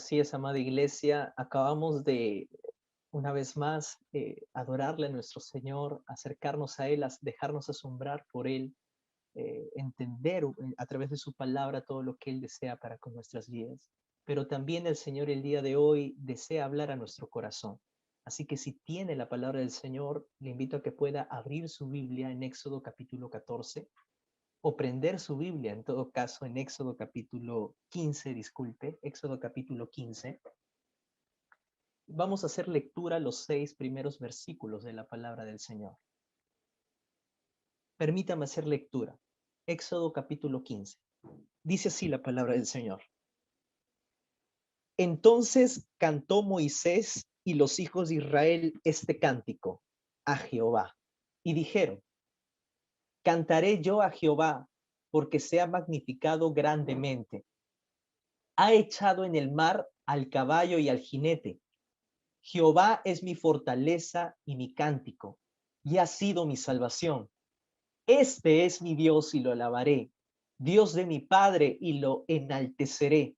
Así es, amada iglesia, acabamos de una vez más adorarle a nuestro Señor, acercarnos a Él, dejarnos asombrar por Él, entender a través de su palabra todo lo que Él desea para con nuestras vidas. Pero también el Señor el día de hoy desea hablar a nuestro corazón. Así que si tiene la palabra del Señor, le invito a que pueda abrir su Biblia en Éxodo capítulo 14 o prender su Biblia, en todo caso, en Éxodo capítulo 15, disculpe, Éxodo capítulo 15. Vamos a hacer lectura los 6 primeros versículos de la palabra del Señor. Permítame hacer lectura. Éxodo capítulo 15. Dice así la palabra del Señor. Entonces cantó Moisés y los hijos de Israel este cántico a Jehová. Y dijeron, cantaré yo a Jehová porque se ha magnificado grandemente. Ha echado en el mar al caballo y al jinete. Jehová es mi fortaleza y mi cántico, y ha sido mi salvación. Este es mi Dios y lo alabaré, Dios de mi Padre y lo enalteceré.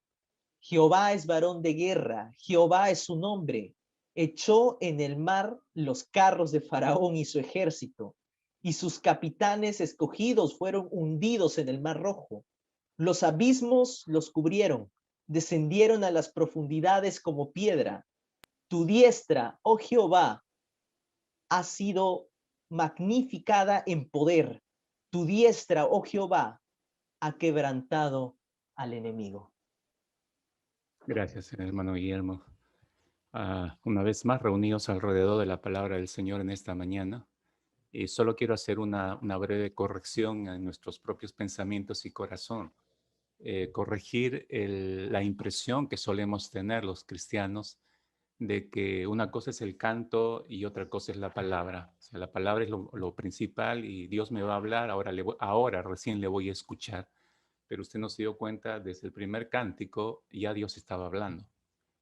Jehová es varón de guerra, Jehová es su nombre. Echó en el mar los carros de Faraón y su ejército, y sus capitanes escogidos fueron hundidos en el mar rojo. Los abismos los cubrieron, descendieron a las profundidades como piedra. Tu diestra, oh Jehová, ha sido magnificada en poder. Tu diestra, oh Jehová, ha quebrantado al enemigo. Gracias, hermano Guillermo. Una vez más reunidos alrededor de la palabra del Señor en esta mañana. Y solo quiero hacer una breve corrección en nuestros propios pensamientos y corazón. Corregir la impresión que solemos tener los cristianos de que una cosa es el canto y otra cosa es la palabra. O sea, la palabra es lo principal y Dios me va a hablar, ahora recién le voy a escuchar. Pero usted no se dio cuenta, desde el primer cántico ya Dios estaba hablando.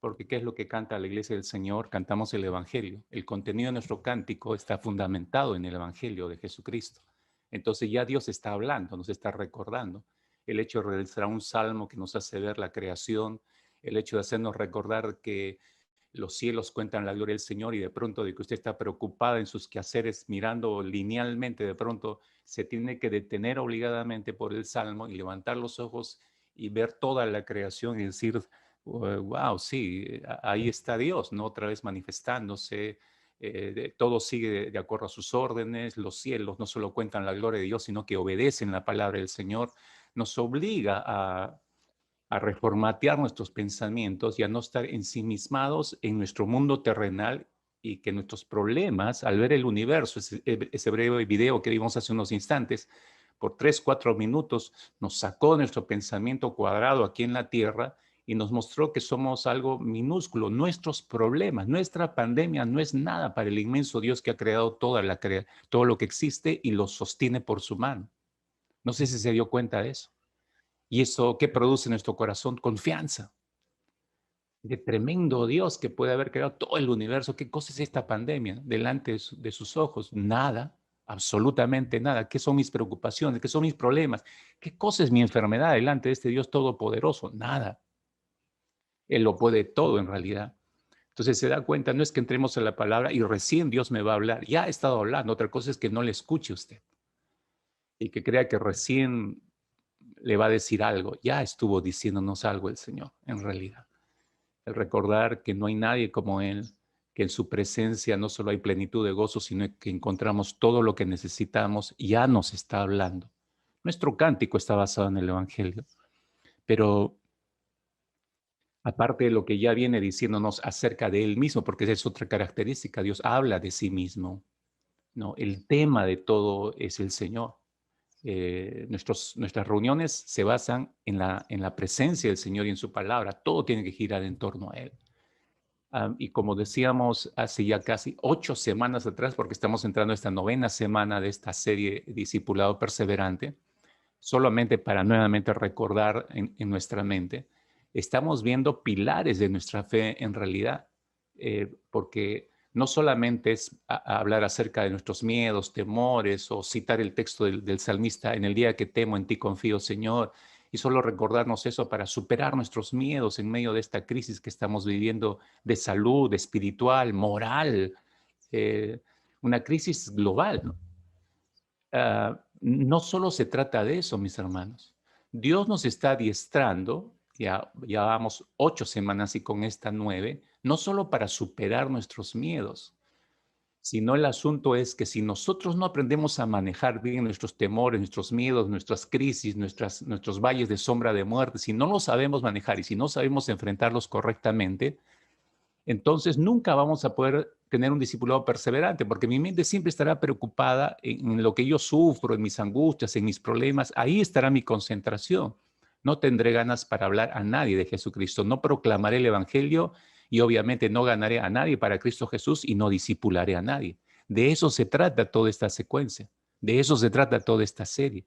Porque ¿qué es lo que canta la iglesia del Señor? Cantamos el Evangelio. El contenido de nuestro cántico está fundamentado en el Evangelio de Jesucristo. Entonces ya Dios está hablando, nos está recordando. El hecho de realizar un salmo que nos hace ver la creación, el hecho de hacernos recordar que los cielos cuentan la gloria del Señor y de pronto de que usted está preocupada en sus quehaceres mirando linealmente, de pronto se tiene que detener obligadamente por el Salmo y levantar los ojos y ver toda la creación y decir, wow, sí, ahí está Dios, ¿no? Otra vez manifestándose, todo sigue de acuerdo a sus órdenes, los cielos no solo cuentan la gloria de Dios, sino que obedecen la palabra del Señor, nos obliga a reformatear nuestros pensamientos y a no estar ensimismados en nuestro mundo terrenal y que nuestros problemas, al ver el universo, ese breve video que vimos hace unos instantes, por 3, 4 minutos, nos sacó nuestro pensamiento cuadrado aquí en la Tierra y nos mostró que somos algo minúsculo. Nuestros problemas, nuestra pandemia no es nada para el inmenso Dios que ha creado todo lo que existe y lo sostiene por su mano. No sé si se dio cuenta de eso. ¿Y eso qué produce en nuestro corazón? Confianza. De tremendo Dios que puede haber creado todo el universo. ¿Qué cosa es esta pandemia delante de sus ojos? Nada, absolutamente nada. ¿Qué son mis preocupaciones? ¿Qué son mis problemas? ¿Qué cosa es mi enfermedad delante de este Dios todopoderoso? Nada. Él lo puede todo en realidad. Entonces se da cuenta, no es que entremos en la palabra y recién Dios me va a hablar. Ya ha estado hablando. Otra cosa es que no le escuche usted y que crea que recién le va a decir algo. Ya estuvo diciéndonos algo el Señor, en realidad. El recordar que no hay nadie como Él, que en su presencia no solo hay plenitud de gozo, sino que encontramos todo lo que necesitamos, ya nos está hablando. Nuestro cántico está basado en el Evangelio, pero aparte de lo que ya viene diciéndonos acerca de Él mismo, porque esa es otra característica, Dios habla de sí mismo, ¿no? El tema de todo es el Señor. Nuestras reuniones se basan en la presencia del Señor y en su palabra. Todo tiene que girar en torno a Él. Y como decíamos hace ya casi 8 semanas atrás, porque estamos entrando a esta 9ª semana de esta serie Discipulado Perseverante, solamente para nuevamente recordar en nuestra mente, estamos viendo pilares de nuestra fe en realidad, porque no solamente es hablar acerca de nuestros miedos, temores o citar el texto del salmista, en el día que temo en ti confío, Señor, y solo recordarnos eso para superar nuestros miedos en medio de esta crisis que estamos viviendo de salud, espiritual, moral, una crisis global, ¿no? No solo se trata de eso, mis hermanos. Dios nos está adiestrando, ya vamos 8 semanas y con esta 9, no solo para superar nuestros miedos, sino el asunto es que si nosotros no aprendemos a manejar bien nuestros temores, nuestros miedos, nuestras crisis, nuestros valles de sombra de muerte, si no los sabemos manejar y si no sabemos enfrentarlos correctamente, entonces nunca vamos a poder tener un discipulado perseverante, porque mi mente siempre estará preocupada en lo que yo sufro, en mis angustias, en mis problemas. Ahí estará mi concentración. No tendré ganas para hablar a nadie de Jesucristo. No proclamaré el Evangelio y obviamente no ganaré a nadie para Cristo Jesús y no discipularé a nadie. De eso se trata toda esta secuencia. De eso se trata toda esta serie,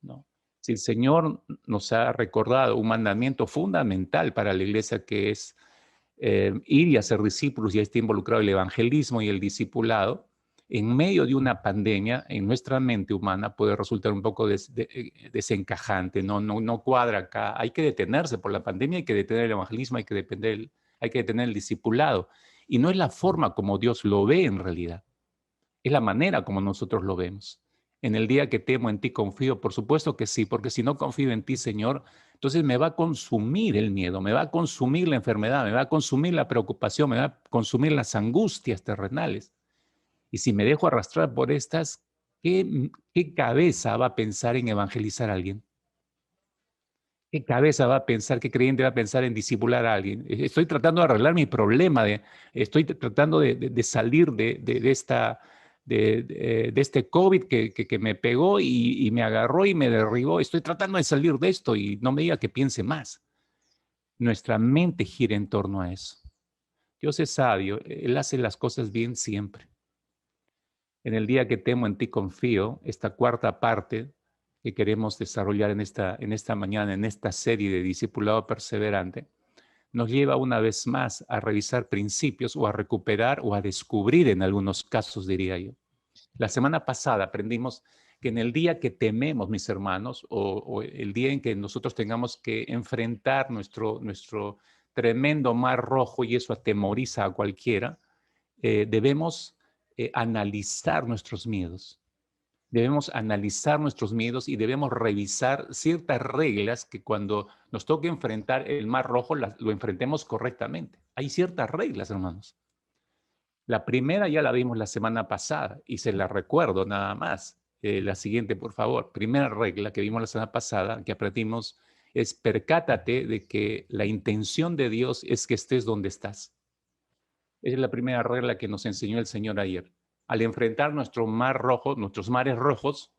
¿no? Si el Señor nos ha recordado un mandamiento fundamental para la iglesia, que es ir y hacer discípulos, y ahí está involucrado el evangelismo y el discipulado, en medio de una pandemia, en nuestra mente humana puede resultar un poco desencajante, no cuadra acá. Hay que detenerse por la pandemia, hay que detener el evangelismo, hay que detener el discipulado. Y no es la forma como Dios lo ve en realidad, es la manera como nosotros lo vemos. En el día que temo, en ti confío, por supuesto que sí, porque si no confío en ti, Señor, entonces me va a consumir el miedo, me va a consumir la enfermedad, me va a consumir la preocupación, me va a consumir las angustias terrenales. Y si me dejo arrastrar por estas, ¿qué cabeza va a pensar en evangelizar a alguien? ¿Qué cabeza va a pensar, qué creyente va a pensar en discipular a alguien? Estoy tratando de arreglar mi problema, estoy tratando de salir de este COVID que me pegó y me agarró y me derribó. Estoy tratando de salir de esto y no me diga que piense más. Nuestra mente gira en torno a eso. Dios es sabio, Él hace las cosas bien siempre. En el día que temo, en ti confío, esta cuarta parte que queremos desarrollar en esta mañana, en esta serie de discipulado perseverante, nos lleva una vez más a revisar principios o a recuperar o a descubrir en algunos casos, diría yo. La semana pasada aprendimos que en el día que tememos, mis hermanos, o el día en que nosotros tengamos que enfrentar nuestro tremendo mar rojo y eso atemoriza a cualquiera, debemos analizar nuestros miedos. Debemos analizar nuestros miedos y debemos revisar ciertas reglas que cuando nos toque enfrentar el mar rojo lo enfrentemos correctamente. Hay ciertas reglas, hermanos. La primera ya la vimos la semana pasada y se la recuerdo nada más. La siguiente, por favor. Primera regla que vimos la semana pasada, que aprendimos, es percátate de que la intención de Dios es que estés donde estás. Esa es la primera regla que nos enseñó el Señor ayer. Al enfrentar nuestro mar rojo, nuestros mares rojos,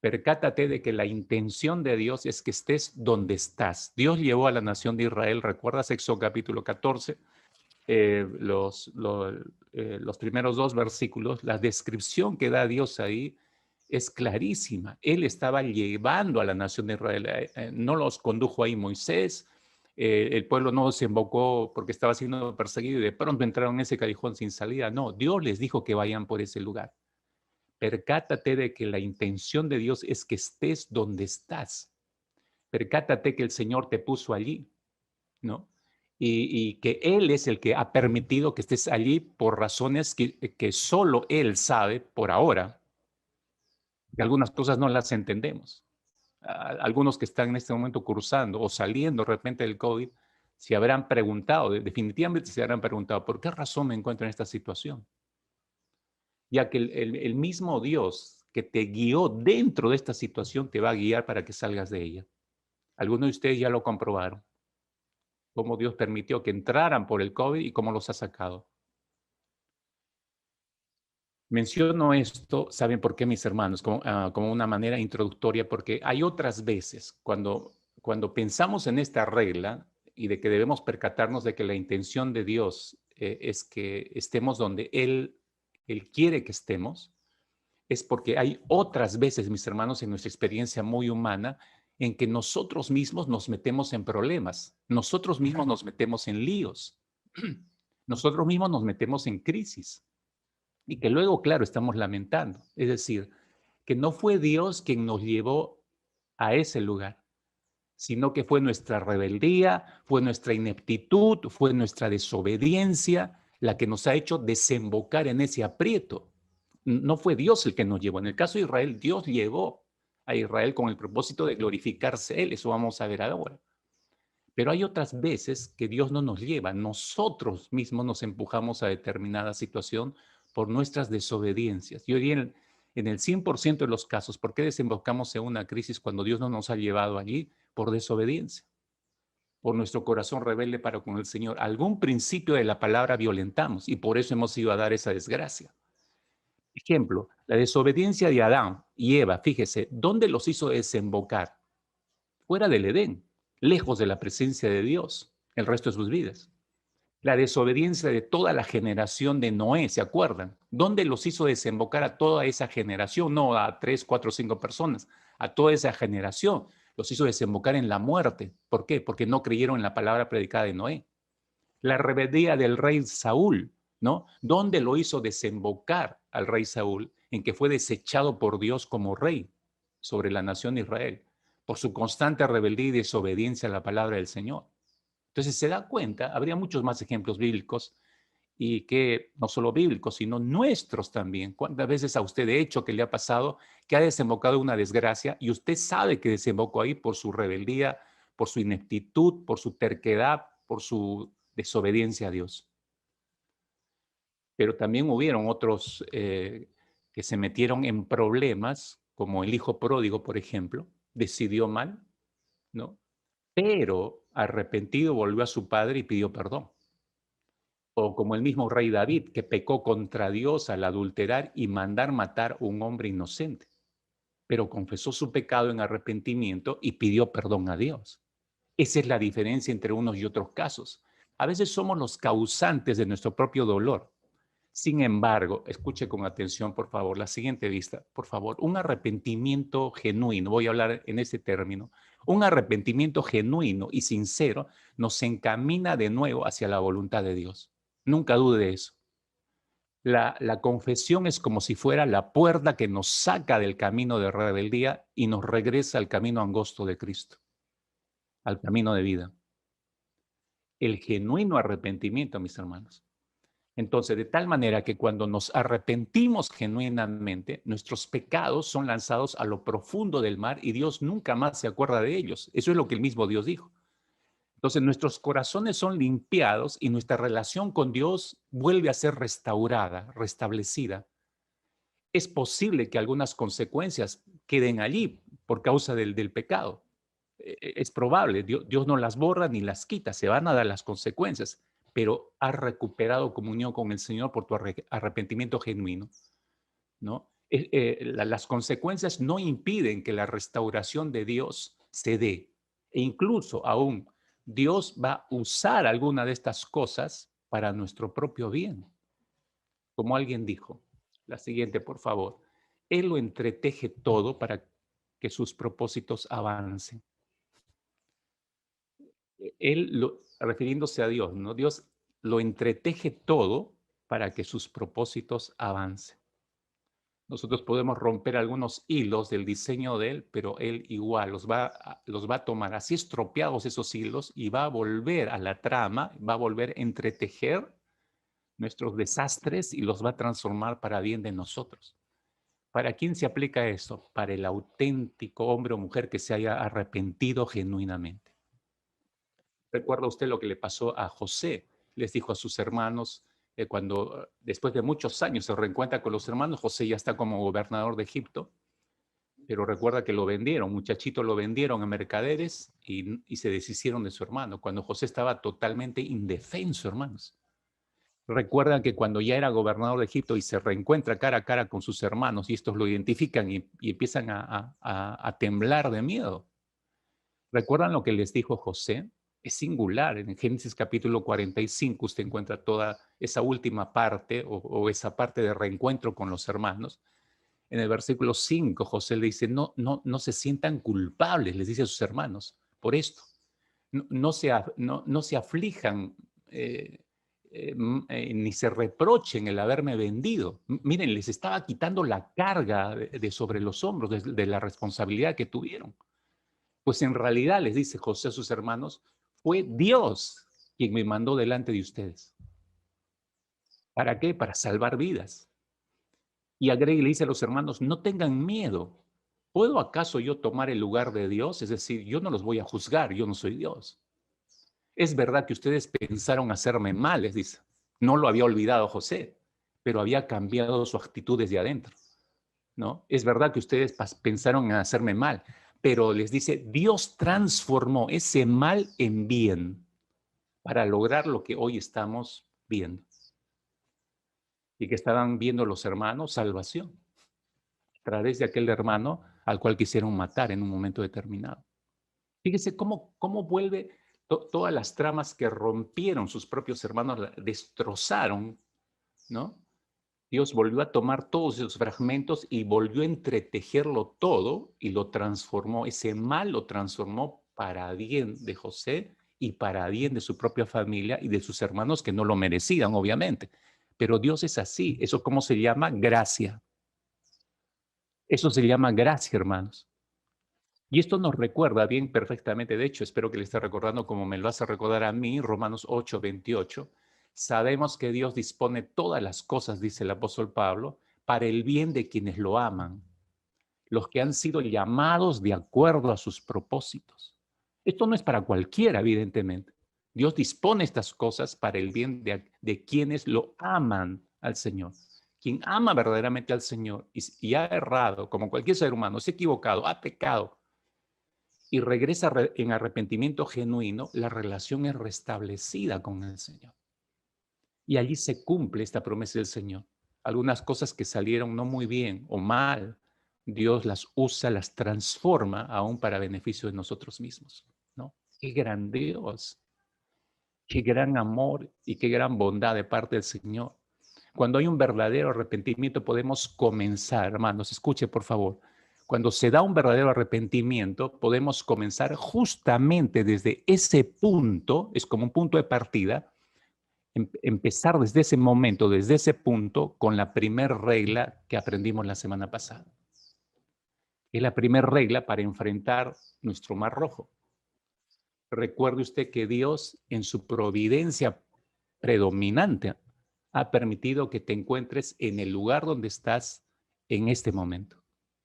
percátate de que la intención de Dios es que estés donde estás. Dios llevó a la nación de Israel, ¿recuerdas Éxodo capítulo 14? Los primeros 2 versículos, la descripción que da Dios ahí es clarísima. Él estaba llevando a la nación de Israel, no los condujo ahí Moisés, el pueblo no se invocó porque estaba siendo perseguido y de pronto entraron en ese callejón sin salida. No, Dios les dijo que vayan por ese lugar. Percátate de que la intención de Dios es que estés donde estás. Percátate que el Señor te puso allí, ¿no? Y que Él es el que ha permitido que estés allí por razones que solo Él sabe por ahora. Que algunas cosas no las entendemos. Algunos que están en este momento cursando o saliendo de repente del COVID, se habrán preguntado, definitivamente se habrán preguntado, ¿por qué razón me encuentro en esta situación? Ya que el mismo Dios que te guió dentro de esta situación te va a guiar para que salgas de ella. Algunos de ustedes ya lo comprobaron, cómo Dios permitió que entraran por el COVID y cómo los ha sacado. Menciono esto, ¿saben por qué, mis hermanos? Como una manera introductoria, porque hay otras veces cuando pensamos en esta regla y de que debemos percatarnos de que la intención de Dios es que estemos donde Él quiere que estemos, es porque hay otras veces, mis hermanos, en nuestra experiencia muy humana, en que nosotros mismos nos metemos en problemas, nosotros mismos nos metemos en líos, nosotros mismos nos metemos en crisis y que luego, claro, estamos lamentando. Es decir, que no fue Dios quien nos llevó a ese lugar, sino que fue nuestra rebeldía, fue nuestra ineptitud, fue nuestra desobediencia la que nos ha hecho desembocar en ese aprieto. No fue Dios el que nos llevó. En el caso de Israel, Dios llevó a Israel con el propósito de glorificarse Él. Eso vamos a ver ahora. Pero hay otras veces que Dios no nos lleva. Nosotros mismos nos empujamos a determinada situación por nuestras desobediencias. Yo diría en el 100% de los casos, ¿por qué desembocamos en una crisis cuando Dios no nos ha llevado allí? Por desobediencia, por nuestro corazón rebelde para con el Señor. Algún principio de la palabra violentamos y por eso hemos ido a dar esa desgracia. Ejemplo, la desobediencia de Adán y Eva, fíjese, ¿dónde los hizo desembocar? Fuera del Edén, lejos de la presencia de Dios, el resto de sus vidas. La desobediencia de toda la generación de Noé, ¿se acuerdan? ¿Dónde los hizo desembocar a toda esa generación? No a 3, 4, 5 personas, a toda esa generación. Los hizo desembocar en la muerte. ¿Por qué? Porque no creyeron en la palabra predicada de Noé. La rebeldía del rey Saúl, ¿no? ¿Dónde lo hizo desembocar al rey Saúl? En que fue desechado por Dios como rey sobre la nación de Israel, por su constante rebeldía y desobediencia a la palabra del Señor. Entonces se da cuenta, habría muchos más ejemplos bíblicos y que no solo bíblicos, sino nuestros también. ¿Cuántas veces a usted de hecho que le ha pasado que ha desembocado una desgracia y usted sabe que desembocó ahí por su rebeldía, por su ineptitud, por su terquedad, por su desobediencia a Dios? Pero también hubieron otros que se metieron en problemas, como el hijo pródigo, por ejemplo, decidió mal, ¿no? Pero arrepentido volvió a su padre y pidió perdón. O como el mismo rey David, que pecó contra Dios al adulterar y mandar matar a un hombre inocente, pero confesó su pecado en arrepentimiento y pidió perdón a Dios. Esa es la diferencia entre unos y otros casos. A veces somos los causantes de nuestro propio dolor. Sin embargo, escuche con atención, por favor, la siguiente vista, por favor, un arrepentimiento genuino, voy a hablar en ese término, un arrepentimiento genuino y sincero nos encamina de nuevo hacia la voluntad de Dios. Nunca dude de eso. La confesión es como si fuera la puerta que nos saca del camino de rebeldía y nos regresa al camino angosto de Cristo, al camino de vida. El genuino arrepentimiento, mis hermanos. Entonces, de tal manera que cuando nos arrepentimos genuinamente, nuestros pecados son lanzados a lo profundo del mar y Dios nunca más se acuerda de ellos. Eso es lo que el mismo Dios dijo. Entonces, nuestros corazones son limpiados y nuestra relación con Dios vuelve a ser restaurada, restablecida. Es posible que algunas consecuencias queden allí por causa del pecado. Es probable, Dios no las borra ni las quita, se van a dar las consecuencias, pero has recuperado comunión con el Señor por tu arrepentimiento genuino, ¿no? Las consecuencias no impiden que la restauración de Dios se dé. E incluso aún Dios va a usar alguna de estas cosas para nuestro propio bien. Como alguien dijo, la siguiente, por favor, Él lo entreteje todo para que sus propósitos avancen. Refiriéndose a Dios, ¿no? Dios lo entreteje todo para que sus propósitos avancen. Nosotros podemos romper algunos hilos del diseño de Él, pero Él igual los va a tomar así estropeados esos hilos y va a volver a la trama, va a volver a entretejer nuestros desastres y los va a transformar para bien de nosotros. ¿Para quién se aplica esto? Para el auténtico hombre o mujer que se haya arrepentido genuinamente. ¿Recuerda usted lo que le pasó a José? Les dijo a sus hermanos, cuando después de muchos años se reencuentra con los hermanos, José ya está como gobernador de Egipto, pero recuerda que lo vendieron, muchachito lo vendieron a mercaderes y se deshicieron de su hermano, cuando José estaba totalmente indefenso, hermanos. Recuerdan que cuando ya era gobernador de Egipto y se reencuentra cara a cara con sus hermanos y estos lo identifican y empiezan a temblar de miedo. ¿Recuerdan lo que les dijo José? Es singular. En Génesis capítulo 45 usted encuentra toda esa última parte o esa parte de reencuentro con los hermanos. En el versículo 5 José le dice, no se sientan culpables, les dice a sus hermanos, por esto. No se aflijan ni se reprochen el haberme vendido. Miren, les estaba quitando la carga de sobre los hombros de la responsabilidad que tuvieron. Pues en realidad, les dice José a sus hermanos, fue Dios quien me mandó delante de ustedes. ¿Para qué? Para salvar vidas. Y agrega y le dice a los hermanos, no tengan miedo. ¿Puedo acaso yo tomar el lugar de Dios? Es decir, yo no los voy a juzgar, yo no soy Dios. Es verdad que ustedes pensaron hacerme mal, les dice. No lo había olvidado José, pero había cambiado su actitud desde adentro, ¿no? Es verdad que ustedes pensaron en hacerme mal, pero les dice, Dios transformó ese mal en bien para lograr lo que hoy estamos viendo. Y que estaban viendo los hermanos, salvación, a través de aquel hermano al cual quisieron matar en un momento determinado. Fíjese cómo vuelve todas las tramas que rompieron sus propios hermanos, destrozaron, ¿no? Dios volvió a tomar todos esos fragmentos y volvió a entretejerlo todo y lo transformó. Ese mal lo transformó para bien de José y para bien de su propia familia y de sus hermanos que no lo merecían, obviamente. Pero Dios es así. ¿Eso cómo se llama? Gracia. Eso se llama gracia, hermanos. Y esto nos recuerda bien perfectamente, de hecho, espero que le esté recordando como me lo hace recordar a mí, Romanos 8:28. Sabemos que Dios dispone todas las cosas, dice el apóstol Pablo, para el bien de quienes lo aman, los que han sido llamados de acuerdo a sus propósitos. Esto no es para cualquiera, evidentemente. Dios dispone estas cosas para el bien de quienes lo aman al Señor. Quien ama verdaderamente al Señor y ha errado, como cualquier ser humano, se ha equivocado, ha pecado, y regresa en arrepentimiento genuino, la relación es restablecida con el Señor. Y allí se cumple esta promesa del Señor. Algunas cosas que salieron no muy bien o mal, Dios las usa, las transforma aún para beneficio de nosotros mismos, ¿no? Qué gran Dios, qué gran amor y qué gran bondad de parte del Señor. Cuando hay un verdadero arrepentimiento podemos comenzar, hermanos, escuche por favor. Cuando se da un verdadero arrepentimiento, podemos comenzar justamente desde ese punto, es como un punto de partida, empezar desde ese momento, desde ese punto, con la primera regla que aprendimos la semana pasada. Es la primera regla para enfrentar nuestro mar rojo. Recuerde usted que Dios, en su providencia predominante, ha permitido que te encuentres en el lugar donde estás en este momento.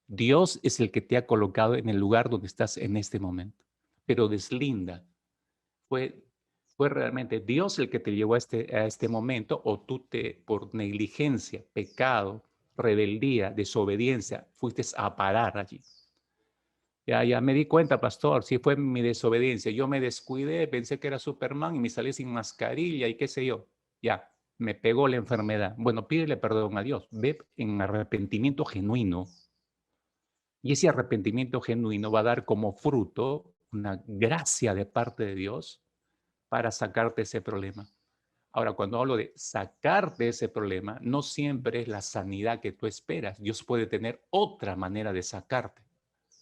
Dios es el que te ha colocado en el lugar donde estás en este momento. Pero deslinda, fue realmente Dios el que te llevó a este momento o tú por negligencia, pecado, rebeldía, desobediencia, fuiste a parar allí. Ya me di cuenta, pastor, sí fue mi desobediencia. Yo me descuidé, pensé que era Superman y me salí sin mascarilla y qué sé yo. Ya, me pegó la enfermedad. Bueno, pídele perdón a Dios. Ve en arrepentimiento genuino. Y ese arrepentimiento genuino va a dar como fruto una gracia de parte de Dios para sacarte ese problema. Ahora, cuando hablo de sacarte ese problema, no siempre es la sanidad que tú esperas. Dios puede tener otra manera de sacarte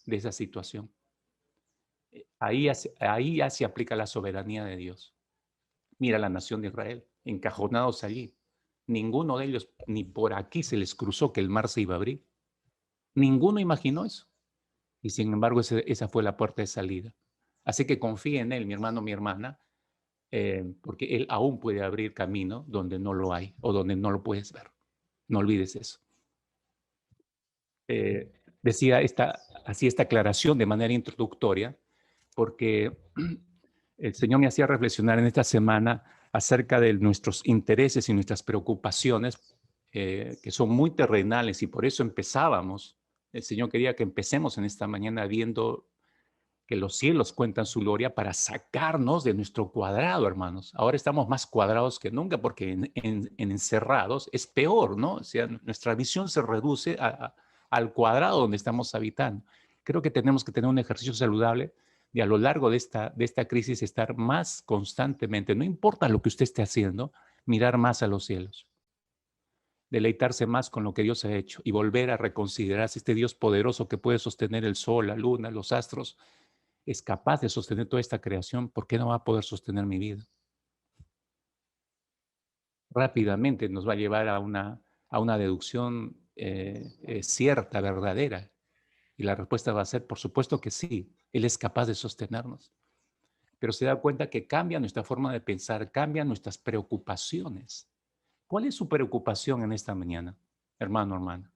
de esa situación. Ahí ya se aplica la soberanía de Dios. Mira la nación de Israel, encajonados allí. Ninguno de ellos, ni por aquí se les cruzó que el mar se iba a abrir. Ninguno imaginó eso. Y sin embargo, esa fue la puerta de salida. Así que confía en Él, mi hermano, mi hermana, porque Él aún puede abrir camino donde no lo hay o donde no lo puedes ver. No olvides eso. Decía así esta aclaración de manera introductoria, porque el Señor me hacía reflexionar en esta semana acerca de nuestros intereses y nuestras preocupaciones, que son muy terrenales y por eso empezábamos. El Señor quería que empecemos en esta mañana viendo que los cielos cuentan su gloria para sacarnos de nuestro cuadrado, hermanos. Ahora estamos más cuadrados que nunca porque en encerrados es peor, ¿no? O sea, nuestra visión se reduce al cuadrado donde estamos habitando. Creo que tenemos que tener un ejercicio saludable de a lo largo de esta crisis estar más constantemente, no importa lo que usted esté haciendo, mirar más a los cielos, deleitarse más con lo que Dios ha hecho y volver a reconsiderarse este Dios poderoso que puede sostener el sol, la luna, los astros, es capaz de sostener toda esta creación. ¿Por qué no va a poder sostener mi vida? Rápidamente nos va a llevar a una deducción cierta, verdadera. Y la respuesta va a ser, por supuesto que sí, Él es capaz de sostenernos. Pero se da cuenta que cambia nuestra forma de pensar, cambian nuestras preocupaciones. ¿Cuál es su preocupación en esta mañana, hermano, hermana?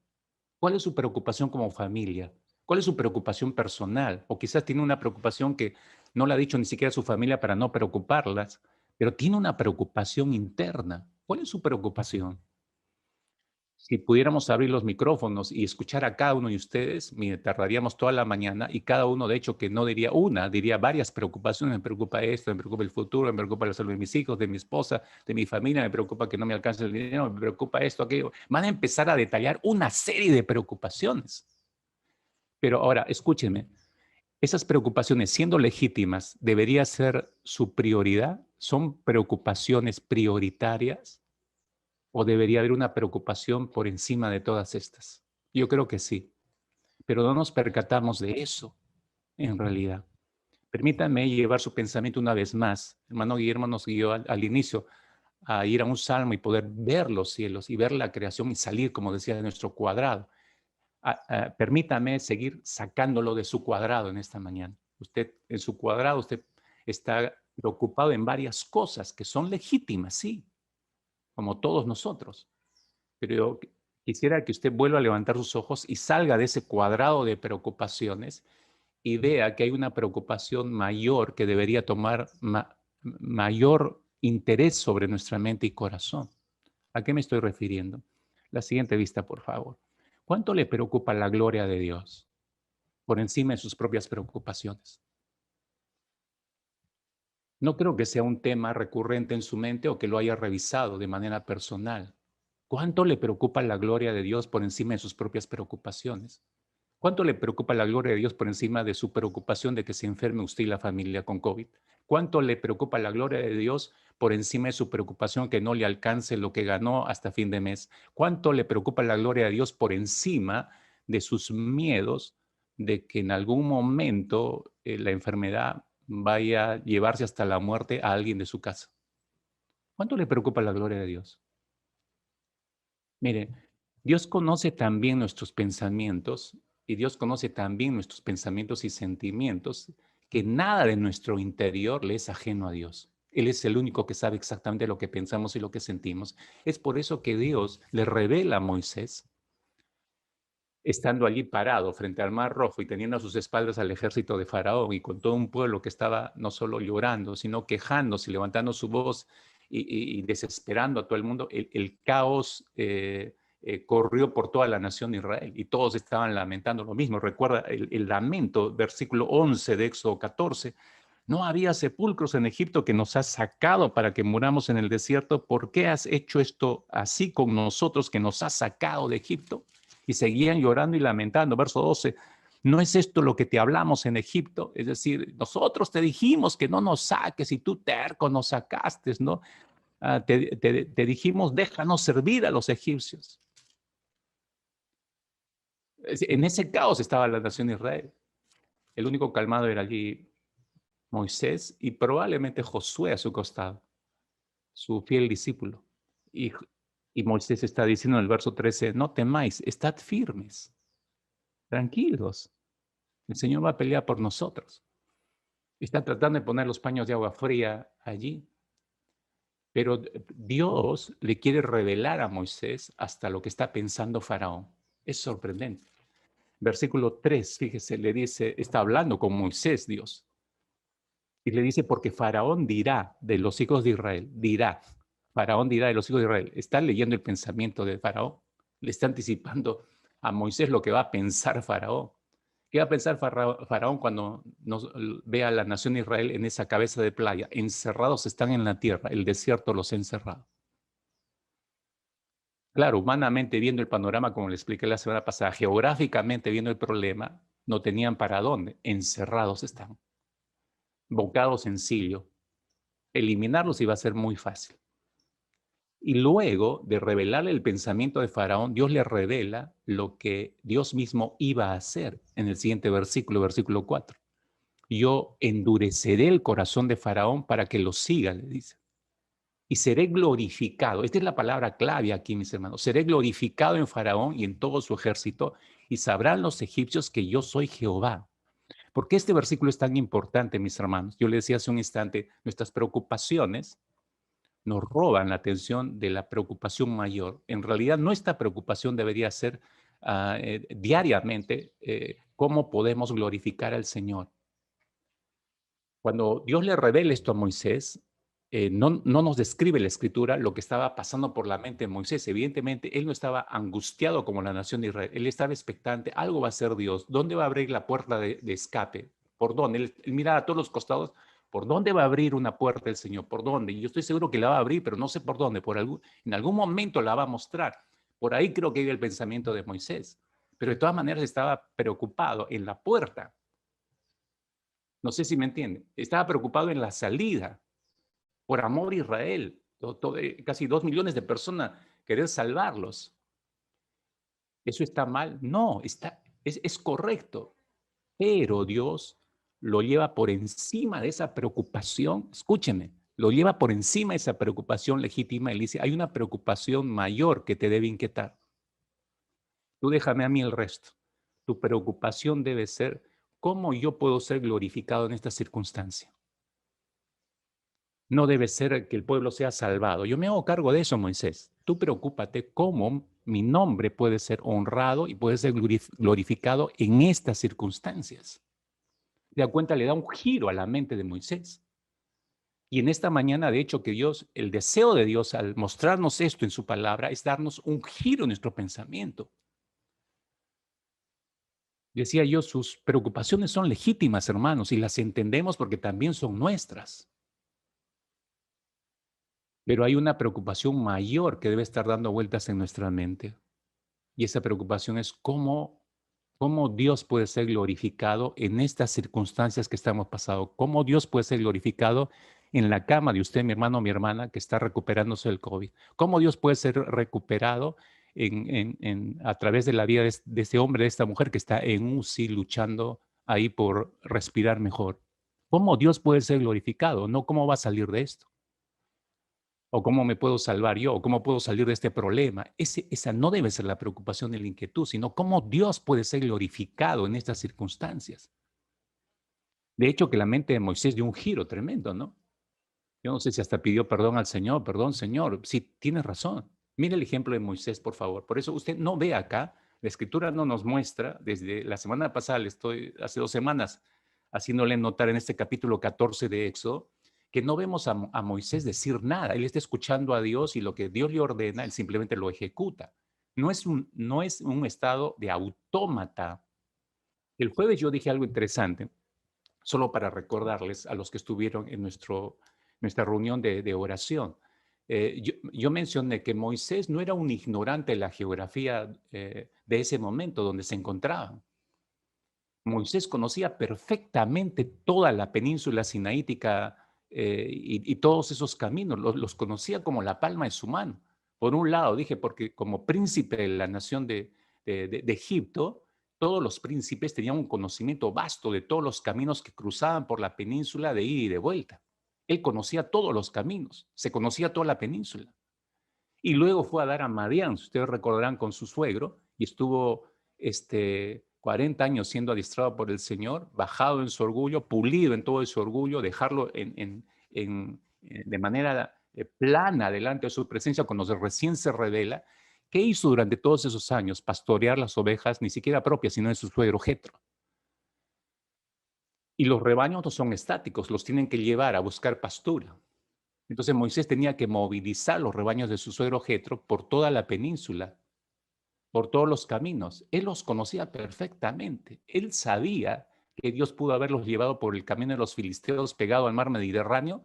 ¿Cuál es su preocupación como familia? ¿Cuál es su preocupación personal? O quizás tiene una preocupación que no le ha dicho ni siquiera a su familia para no preocuparlas, pero tiene una preocupación interna. ¿Cuál es su preocupación? Si pudiéramos abrir los micrófonos y escuchar a cada uno de ustedes, mire, tardaríamos toda la mañana y cada uno, de hecho, que no diría una, diría varias preocupaciones. Me preocupa esto, me preocupa el futuro, me preocupa la salud de mis hijos, de mi esposa, de mi familia, me preocupa que no me alcance el dinero, me preocupa esto, aquello. Van a empezar a detallar una serie de preocupaciones. Pero ahora, escúchenme, esas preocupaciones, siendo legítimas, ¿debería ser su prioridad? ¿Son preocupaciones prioritarias? ¿O debería haber una preocupación por encima de todas estas? Yo creo que sí, pero no nos percatamos de eso en realidad. Permítanme llevar su pensamiento una vez más. Hermano Guillermo nos guió al inicio a ir a un salmo y poder ver los cielos y ver la creación y salir, como decía, de nuestro cuadrado. Permítame seguir sacándolo de su cuadrado en esta mañana. Usted, en su cuadrado, usted está preocupado en varias cosas que son legítimas, sí, como todos nosotros. Pero yo quisiera que usted vuelva a levantar sus ojos y salga de ese cuadrado de preocupaciones y vea que hay una preocupación mayor que debería tomar mayor interés sobre nuestra mente y corazón. ¿A qué me estoy refiriendo? La siguiente vista, por favor. ¿Cuánto le preocupa la gloria de Dios por encima de sus propias preocupaciones? No creo que sea un tema recurrente en su mente o que lo haya revisado de manera personal. ¿Cuánto le preocupa la gloria de Dios por encima de sus propias preocupaciones? ¿Cuánto le preocupa la gloria de Dios por encima de su preocupación de que se enferme usted y la familia con COVID? ¿Cuánto le preocupa la gloria de Dios por encima de su preocupación que no le alcance lo que ganó hasta fin de mes? ¿Cuánto le preocupa la gloria de Dios por encima de sus miedos de que en algún momento la enfermedad vaya a llevarse hasta la muerte a alguien de su casa? ¿Cuánto le preocupa la gloria de Dios? Mire, Dios conoce también nuestros pensamientos y Dios conoce también nuestros pensamientos y sentimientos, que nada de nuestro interior le es ajeno a Dios. Él es el único que sabe exactamente lo que pensamos y lo que sentimos. Es por eso que Dios le revela a Moisés, estando allí parado frente al Mar Rojo y teniendo a sus espaldas al ejército de Faraón y con todo un pueblo que estaba no solo llorando, sino quejándose y levantando su voz y desesperando a todo el mundo, el caos corrió por toda la nación de Israel y todos estaban lamentando lo mismo. Recuerda el lamento, versículo 11 de Éxodo 14. No había sepulcros en Egipto que nos has sacado para que muramos en el desierto. ¿Por qué has hecho esto así con nosotros que nos has sacado de Egipto? Y seguían llorando y lamentando. Verso 12. ¿No es esto lo que te hablamos en Egipto? Es decir, nosotros te dijimos que no nos saques y tú terco nos sacaste, ¿no? Te dijimos, déjanos servir a los egipcios. En ese caos estaba la nación de Israel. El único calmado era allí Moisés y probablemente Josué a su costado, su fiel discípulo. Y, y Moisés está diciendo en el verso 13, no temáis, estad firmes, tranquilos. El Señor va a pelear por nosotros. Está tratando de poner los paños de agua fría allí. Pero Dios le quiere revelar a Moisés hasta lo que está pensando Faraón. Es sorprendente. Versículo 3, fíjese, le dice, está hablando con Moisés Dios. Y le dice, porque Faraón dirá de los hijos de Israel, dirá, Faraón dirá de los hijos de Israel. Está leyendo el pensamiento de Faraón. Le está anticipando a Moisés lo que va a pensar Faraón. ¿Qué va a pensar Faraón cuando nos ve a la nación de Israel en esa cabeza de playa? Encerrados están en la tierra, el desierto los ha encerrado. Claro, humanamente viendo el panorama, como le expliqué la semana pasada, geográficamente viendo el problema, no tenían para dónde, encerrados están. Bocado sencillo, eliminarlos iba a ser muy fácil. Y luego de revelarle el pensamiento de Faraón, Dios le revela lo que Dios mismo iba a hacer en el siguiente versículo, versículo 4. Yo endureceré el corazón de Faraón para que lo siga, le dice. Y seré glorificado. Esta es la palabra clave aquí, mis hermanos. Seré glorificado en Faraón y en todo su ejército, y sabrán los egipcios que yo soy Jehová. ¿Por qué este versículo es tan importante, mis hermanos? Yo le decía hace un instante, nuestras preocupaciones nos roban la atención de la preocupación mayor. En realidad, nuestra preocupación debería ser diariamente cómo podemos glorificar al Señor. Cuando Dios le revela esto a Moisés, no nos describe la Escritura lo que estaba pasando por la mente de Moisés. Evidentemente, él no estaba angustiado como la nación de Israel. Él estaba expectante, algo va a hacer Dios. ¿Dónde va a abrir la puerta de escape? ¿Por dónde? Él miraba a todos los costados. ¿Por dónde va a abrir una puerta el Señor? ¿Por dónde? Y yo estoy seguro que la va a abrir, pero no sé por dónde. En algún momento la va a mostrar. Por ahí creo que iba el pensamiento de Moisés. Pero de todas maneras estaba preocupado en la puerta. No sé si me entienden. Estaba preocupado en la salida, por amor a Israel. Casi 2 millones de personas, querer salvarlos. ¿Eso está mal? No, es correcto. Pero Dios lo lleva por encima de esa preocupación. Escúcheme, lo lleva por encima de esa preocupación legítima y le dice, hay una preocupación mayor que te debe inquietar. Tú déjame a mí el resto. Tu preocupación debe ser, ¿cómo yo puedo ser glorificado en esta circunstancia? No debe ser que el pueblo sea salvado. Yo me hago cargo de eso, Moisés. Tú preocúpate cómo mi nombre puede ser honrado y puede ser glorificado en estas circunstancias. ¿Te das cuenta? Le da un giro a la mente de Moisés. Y en esta mañana, de hecho, que Dios, el deseo de Dios al mostrarnos esto en su palabra es darnos un giro en nuestro pensamiento. Decía yo, sus preocupaciones son legítimas, hermanos, y las entendemos porque también son nuestras. Pero hay una preocupación mayor que debe estar dando vueltas en nuestra mente. Y esa preocupación es cómo Dios puede ser glorificado en estas circunstancias que estamos pasando. Cómo Dios puede ser glorificado en la cama de usted, mi hermano o mi hermana, que está recuperándose del COVID. Cómo Dios puede ser recuperado a través de la vida de este hombre, de esta mujer que está en UCI luchando ahí por respirar mejor. Cómo Dios puede ser glorificado, no cómo va a salir de esto. ¿O cómo me puedo salvar yo? ¿O cómo puedo salir de este problema? Esa no debe ser la preocupación y la inquietud, sino cómo Dios puede ser glorificado en estas circunstancias. De hecho, que la mente de Moisés dio un giro tremendo, ¿no? Yo no sé si hasta pidió perdón al Señor, perdón, Señor. Sí, tienes razón. Mire el ejemplo de Moisés, por favor. Por eso usted no ve acá, la Escritura no nos muestra, desde la semana pasada, hace 2 semanas, haciéndole notar en este capítulo 14 de Éxodo, que no vemos a Moisés decir nada. Él está escuchando a Dios y lo que Dios le ordena, él simplemente lo ejecuta. No es un estado de autómata. El jueves yo dije algo interesante, solo para recordarles a los que estuvieron en nuestra reunión de oración. Yo mencioné que Moisés no era un ignorante de la geografía de ese momento donde se encontraban. Moisés conocía perfectamente toda la península sinaítica y todos esos caminos, los conocía como la palma de su mano. Por un lado, dije, porque como príncipe de la nación de Egipto, todos los príncipes tenían un conocimiento vasto de todos los caminos que cruzaban por la península de ida y de vuelta. Él conocía todos los caminos, se conocía toda la península. Y luego fue a dar a Madián, si ustedes recordarán, con su suegro, y estuvo 40 años siendo adiestrado por el Señor, bajado en su orgullo, pulido en todo ese orgullo, dejarlo de manera plana delante de su presencia cuando recién se revela. ¿Qué hizo durante todos esos años? Pastorear las ovejas, ni siquiera propias, sino de su suegro Jetro. Y los rebaños no son estáticos, los tienen que llevar a buscar pastura. Entonces Moisés tenía que movilizar los rebaños de su suegro Jetro por toda la península, por todos los caminos. Él los conocía perfectamente. Él sabía que Dios pudo haberlos llevado por el camino de los filisteos pegado al mar Mediterráneo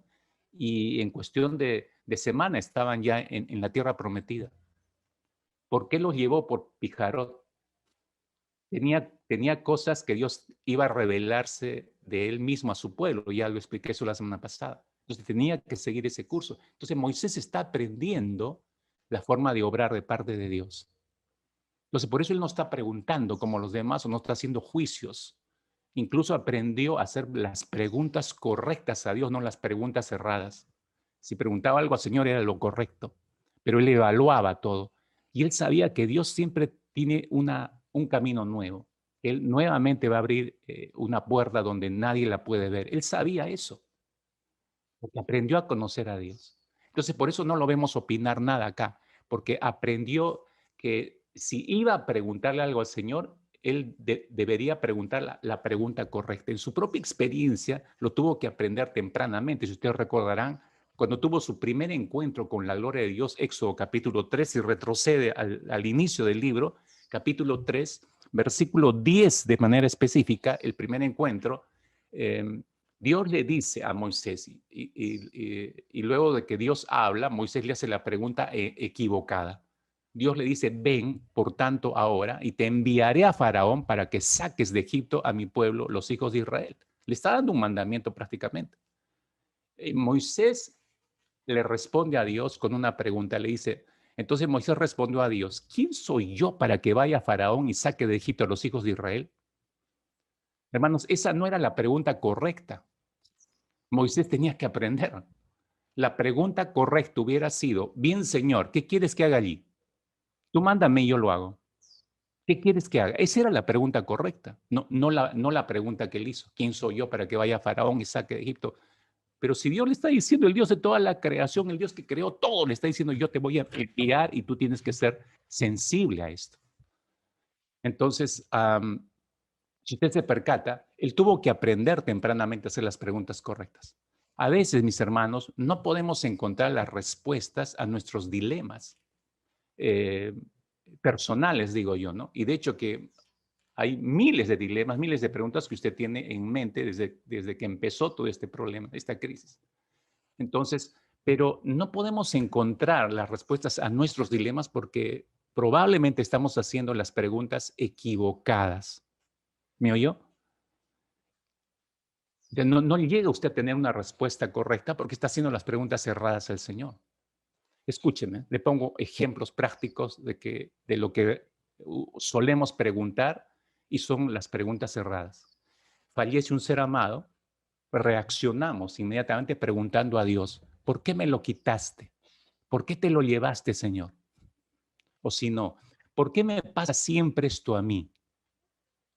y en cuestión de semana estaban ya en la tierra prometida. ¿Por qué los llevó por Pijarot? Tenía cosas que Dios iba a revelarse de él mismo a su pueblo. Ya lo expliqué eso la semana pasada. Entonces tenía que seguir ese curso. Entonces Moisés está aprendiendo la forma de obrar de parte de Dios. Entonces por eso él no está preguntando como los demás o no está haciendo juicios. Incluso aprendió a hacer las preguntas correctas a Dios, no las preguntas erradas. Si preguntaba algo al Señor era lo correcto, pero él evaluaba todo. Y él sabía que Dios siempre tiene una un camino nuevo. Él nuevamente va a abrir una puerta donde nadie la puede ver. Él sabía eso, porque aprendió a conocer a Dios. Entonces, por eso no lo vemos opinar nada acá, porque aprendió que si iba a preguntarle algo al Señor, él debería preguntar la pregunta correcta. En su propia experiencia lo tuvo que aprender tempranamente. Si ustedes recordarán, cuando tuvo su primer encuentro con la gloria de Dios, Éxodo capítulo 3, y retrocede al inicio del libro, capítulo 3, versículo 10 de manera específica, el primer encuentro, Dios le dice a Moisés, y luego de que Dios habla, Moisés le hace la pregunta equivocada. Dios le dice, ven, por tanto, ahora, y te enviaré a Faraón para que saques de Egipto a mi pueblo, los hijos de Israel. Le está dando un mandamiento prácticamente. Moisés le responde a Dios con una pregunta, le dice, entonces Moisés respondió a Dios, ¿quién soy yo para que vaya a Faraón y saque de Egipto a los hijos de Israel? Hermanos, esa no era la pregunta correcta. Moisés tenía que aprender. La pregunta correcta hubiera sido, bien, Señor, ¿qué quieres que haga allí? Tú mándame y yo lo hago. ¿Qué quieres que haga? Esa era la pregunta correcta, no la pregunta que él hizo. ¿Quién soy yo para que vaya a Faraón y saque de Egipto? Pero si Dios le está diciendo, el Dios de toda la creación, el Dios que creó todo, le está diciendo, yo te voy a enviar y tú tienes que ser sensible a esto. Entonces, si usted se percata, él tuvo que aprender tempranamente a hacer las preguntas correctas. A veces, mis hermanos, no podemos encontrar las respuestas a nuestros dilemas personales, digo yo, ¿no? Y de hecho que hay miles de dilemas, miles de preguntas que usted tiene en mente desde que empezó todo este problema, esta crisis. Entonces, pero no podemos encontrar las respuestas a nuestros dilemas porque probablemente estamos haciendo las preguntas equivocadas. ¿Me oyó? No llega usted a tener una respuesta correcta porque está haciendo las preguntas erradas al Señor. Escúcheme, le pongo ejemplos prácticos de lo que solemos preguntar y son las preguntas erradas. Fallece un ser amado, reaccionamos inmediatamente preguntando a Dios, ¿por qué me lo quitaste? ¿Por qué te lo llevaste, Señor? O si no, ¿por qué me pasa siempre esto a mí?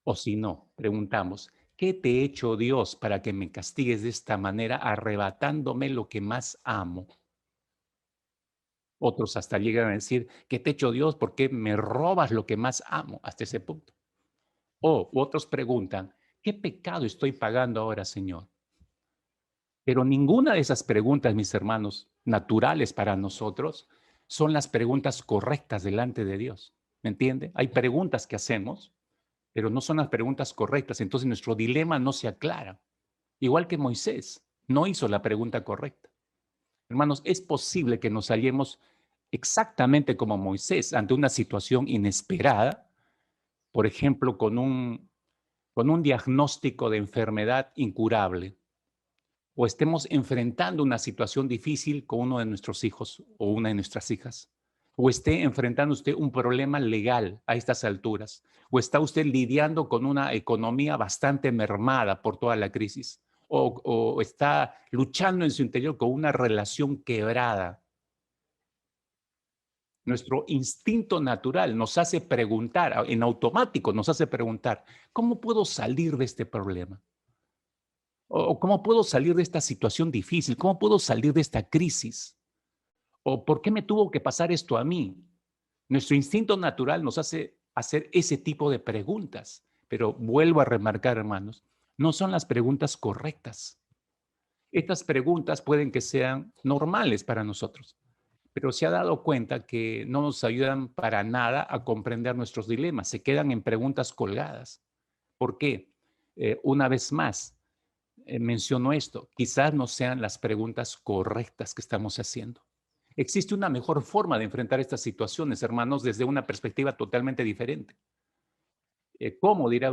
O si no, preguntamos, ¿qué te he hecho, Dios, para que me castigues de esta manera, arrebatándome lo que más amo? Otros hasta llegan a decir, ¿qué te he hecho, Dios? ¿Por qué me robas lo que más amo? Hasta ese punto. O otros preguntan, ¿qué pecado estoy pagando ahora, Señor? Pero ninguna de esas preguntas, mis hermanos, naturales para nosotros, son las preguntas correctas delante de Dios. ¿Me entiende? Hay preguntas que hacemos, pero no son las preguntas correctas. Entonces nuestro dilema no se aclara. Igual que Moisés, no hizo la pregunta correcta. Hermanos, es posible que nos hallemos exactamente como Moisés ante una situación inesperada, por ejemplo, con un diagnóstico de enfermedad incurable, o estemos enfrentando una situación difícil con uno de nuestros hijos o una de nuestras hijas, o esté enfrentando usted un problema legal a estas alturas, o está usted lidiando con una economía bastante mermada por toda la crisis, o está luchando en su interior con una relación quebrada. Nuestro instinto natural nos hace preguntar, en automático nos hace preguntar, ¿cómo puedo salir de este problema? ¿O cómo puedo salir de esta situación difícil? ¿Cómo puedo salir de esta crisis? ¿O por qué me tuvo que pasar esto a mí? Nuestro instinto natural nos hace hacer ese tipo de preguntas, pero vuelvo a remarcar, hermanos, no son las preguntas correctas. Estas preguntas pueden que sean normales para nosotros, pero se ha dado cuenta que no nos ayudan para nada a comprender nuestros dilemas, se quedan en preguntas colgadas. ¿Por qué? Una vez más, menciono esto, quizás no sean las preguntas correctas que estamos haciendo. Existe una mejor forma de enfrentar estas situaciones, hermanos, desde una perspectiva totalmente diferente. ¿Cómo dirá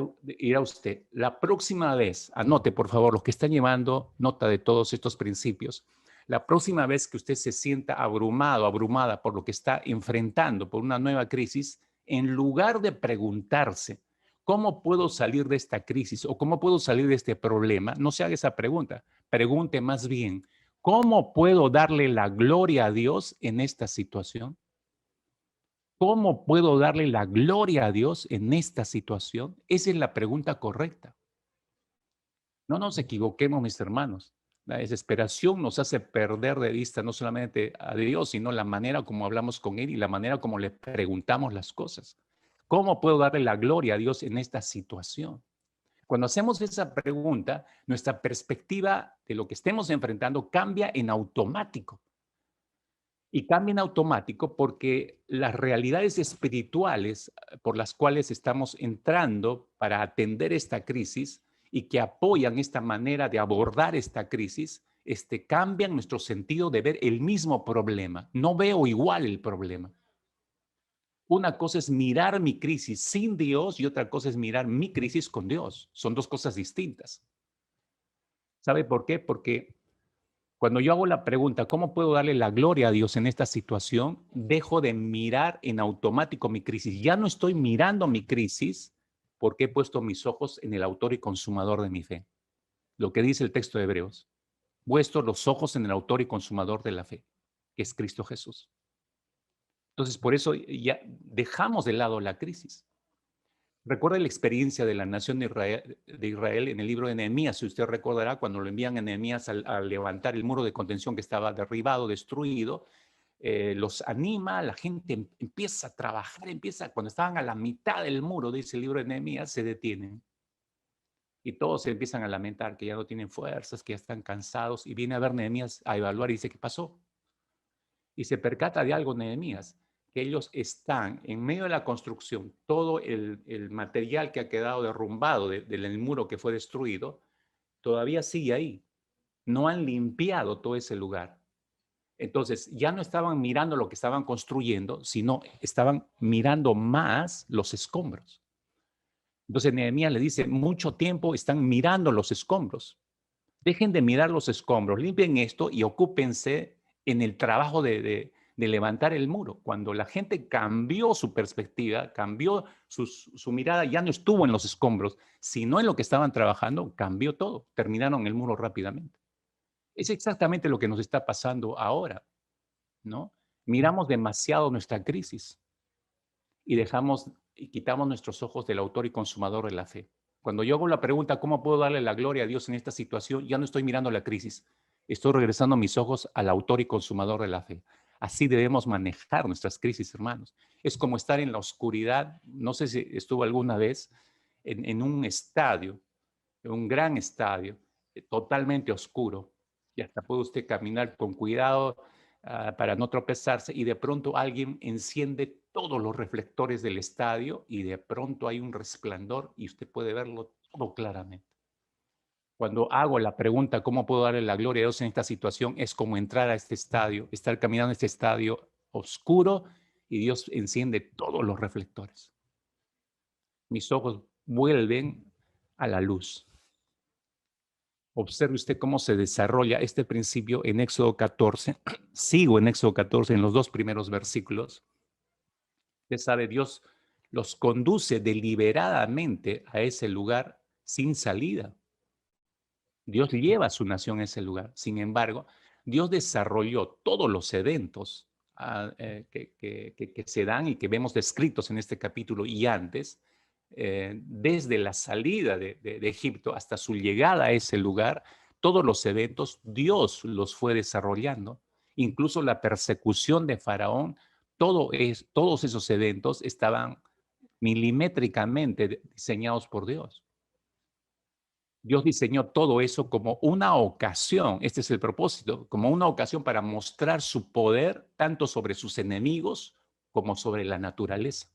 usted? La próxima vez, anote por favor, los que están llevando nota de todos estos principios, la próxima vez que usted se sienta abrumado, abrumada por lo que está enfrentando, por una nueva crisis, en lugar de preguntarse, ¿cómo puedo salir de esta crisis o cómo puedo salir de este problema? No se haga esa pregunta. Pregunte más bien, ¿cómo puedo darle la gloria a Dios en esta situación? ¿Cómo puedo darle la gloria a Dios en esta situación? Esa es la pregunta correcta. No nos equivoquemos, mis hermanos. La desesperación nos hace perder de vista no solamente a Dios, sino la manera como hablamos con Él y la manera como le preguntamos las cosas. ¿Cómo puedo darle la gloria a Dios en esta situación? Cuando hacemos esa pregunta, nuestra perspectiva de lo que estemos enfrentando cambia en automático. Y cambia en automático porque las realidades espirituales por las cuales estamos entrando para atender esta crisis y que apoyan esta manera de abordar esta crisis, cambian nuestro sentido de ver el mismo problema. No veo igual el problema. Una cosa es mirar mi crisis sin Dios y otra cosa es mirar mi crisis con Dios. Son dos cosas distintas. ¿Sabe por qué? Porque cuando yo hago la pregunta, ¿cómo puedo darle la gloria a Dios en esta situación? Dejo de mirar en automático mi crisis. Ya no estoy mirando mi crisis porque he puesto mis ojos en el autor y consumador de mi fe. Lo que dice el texto de Hebreos. Puesto los ojos en el autor y consumador de la fe, que es Cristo Jesús. Entonces, por eso ya dejamos de lado la crisis. Recuerda la experiencia de la nación de Israel en el libro de Nehemías. Si usted recordará, cuando lo envían a Nehemías a levantar el muro de contención que estaba derribado, destruido, los anima, la gente empieza a trabajar, cuando estaban a la mitad del muro, dice el libro de Nehemías, se detienen. Y todos se empiezan a lamentar que ya no tienen fuerzas, que ya están cansados. Y viene a ver Nehemías a evaluar y dice, ¿qué pasó? Y se percata de algo Nehemías, que ellos están en medio de la construcción, todo el material que ha quedado derrumbado del muro que fue destruido, todavía sigue ahí. No han limpiado todo ese lugar. Entonces, ya no estaban mirando lo que estaban construyendo, sino estaban mirando más los escombros. Entonces, Nehemías le dice, mucho tiempo están mirando los escombros. Dejen de mirar los escombros, limpien esto y ocúpense en el trabajo de levantar el muro. Cuando la gente cambió su perspectiva, cambió su mirada, ya no estuvo en los escombros, sino en lo que estaban trabajando, cambió todo. Terminaron el muro rápidamente. Es exactamente lo que nos está pasando ahora, ¿no? Miramos demasiado nuestra crisis y quitamos nuestros ojos del autor y consumador de la fe. Cuando yo hago la pregunta, ¿cómo puedo darle la gloria a Dios en esta situación? Ya no estoy mirando la crisis, estoy regresando mis ojos al autor y consumador de la fe. Así debemos manejar nuestras crisis, hermanos. Es como estar en la oscuridad. No sé si estuvo alguna vez en un estadio, en un gran estadio, totalmente oscuro, y hasta puede usted caminar con cuidado para no tropezarse, y de pronto alguien enciende todos los reflectores del estadio y de pronto hay un resplandor y usted puede verlo todo claramente. Cuando hago la pregunta, ¿cómo puedo darle la gloria a Dios en esta situación? Es como entrar a este estadio, estar caminando en este estadio oscuro y Dios enciende todos los reflectores. Mis ojos vuelven a la luz. Observe usted cómo se desarrolla este principio en Éxodo 14. Sigo en Éxodo 14, en los dos primeros versículos. Usted sabe, Dios los conduce deliberadamente a ese lugar sin salida. Dios lleva a su nación a ese lugar. Sin embargo, Dios desarrolló todos los eventos que se dan y que vemos descritos en este capítulo y antes, desde la salida de Egipto hasta su llegada a ese lugar, todos los eventos Dios los fue desarrollando, incluso la persecución de Faraón, todos esos eventos estaban milimétricamente diseñados por Dios. Dios diseñó todo eso como una ocasión, este es el propósito, como una ocasión para mostrar su poder tanto sobre sus enemigos como sobre la naturaleza.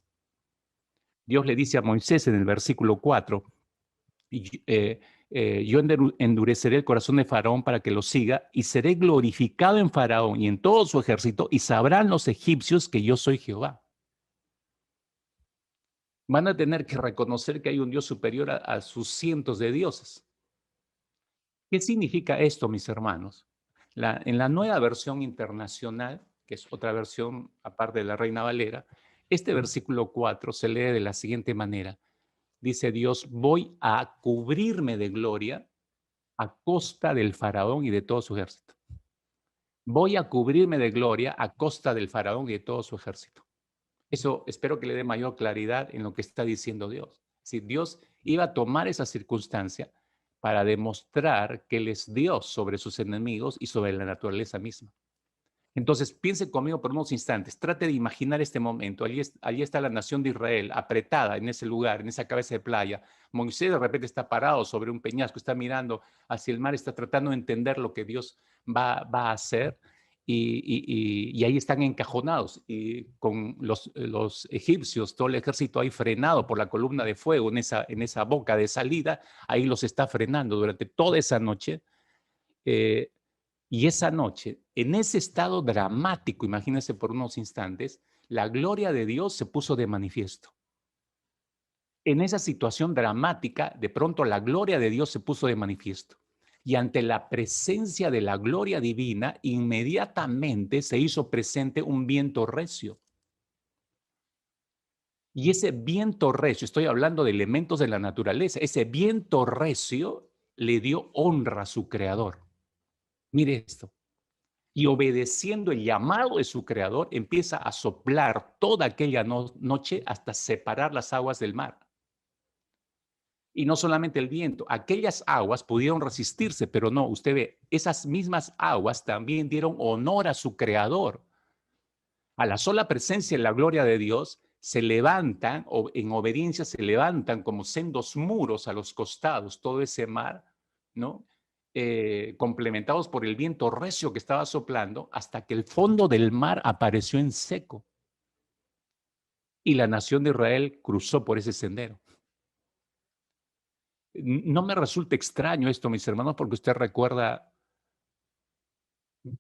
Dios le dice a Moisés en el versículo 4, yo endureceré el corazón de Faraón para que lo siga y seré glorificado en Faraón y en todo su ejército y sabrán los egipcios que yo soy Jehová. Van a tener que reconocer que hay un Dios superior a sus cientos de dioses. ¿Qué significa esto, mis hermanos? En la nueva versión internacional, que es otra versión aparte de la Reina Valera, este versículo 4 se lee de la siguiente manera. Dice Dios, voy a cubrirme de gloria a costa del faraón y de todo su ejército. Voy a cubrirme de gloria a costa del faraón y de todo su ejército. Eso espero que le dé mayor claridad en lo que está diciendo Dios. Si Dios iba a tomar esa circunstancia para demostrar que Él es Dios sobre sus enemigos y sobre la naturaleza misma. Entonces, piense conmigo por unos instantes, trate de imaginar este momento. Allí está la nación de Israel, apretada en ese lugar, en esa cabeza de playa. Moisés de repente está parado sobre un peñasco, está mirando hacia el mar, está tratando de entender lo que Dios va a hacer. Y ahí están encajonados y con los egipcios, todo el ejército ahí frenado por la columna de fuego en esa boca de salida, ahí los está frenando durante toda esa noche. eh, y esa noche, en ese estado dramático, imagínense por unos instantes, la gloria de Dios se puso de manifiesto. En esa situación dramática, de pronto la gloria de Dios se puso de manifiesto. Y ante la presencia de la gloria divina, inmediatamente se hizo presente un viento recio. Y ese viento recio, estoy hablando de elementos de la naturaleza, ese viento recio le dio honra a su creador. Mire esto. Y obedeciendo el llamado de su creador, empieza a soplar toda aquella noche hasta separar las aguas del mar. Y no solamente el viento, aquellas aguas pudieron resistirse, pero no, usted ve, esas mismas aguas también dieron honor a su creador. A la sola presencia y la gloria de Dios se levantan, o en obediencia se levantan como sendos muros a los costados, todo ese mar, ¿no? Complementados por el viento recio que estaba soplando, hasta que el fondo del mar apareció en seco. Y la nación de Israel cruzó por ese sendero. No me resulta extraño esto, mis hermanos, porque usted recuerda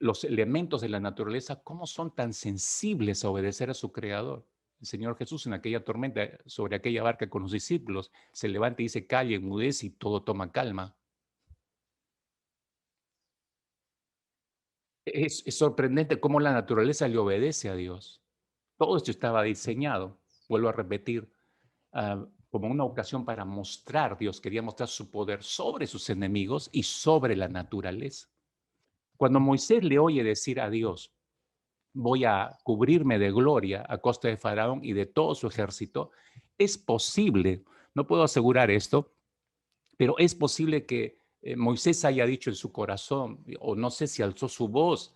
los elementos de la naturaleza, cómo son tan sensibles a obedecer a su creador. El Señor Jesús en aquella tormenta sobre aquella barca con los discípulos se levanta y dice, calle, enmudece y todo toma calma. Es sorprendente cómo la naturaleza le obedece a Dios. Todo esto estaba diseñado, vuelvo a repetir, como una ocasión para mostrar, Dios quería mostrar su poder sobre sus enemigos y sobre la naturaleza. Cuando Moisés le oye decir a Dios, voy a cubrirme de gloria a costa de Faraón y de todo su ejército, es posible, no puedo asegurar esto, pero es posible que Moisés haya dicho en su corazón, o no sé si alzó su voz,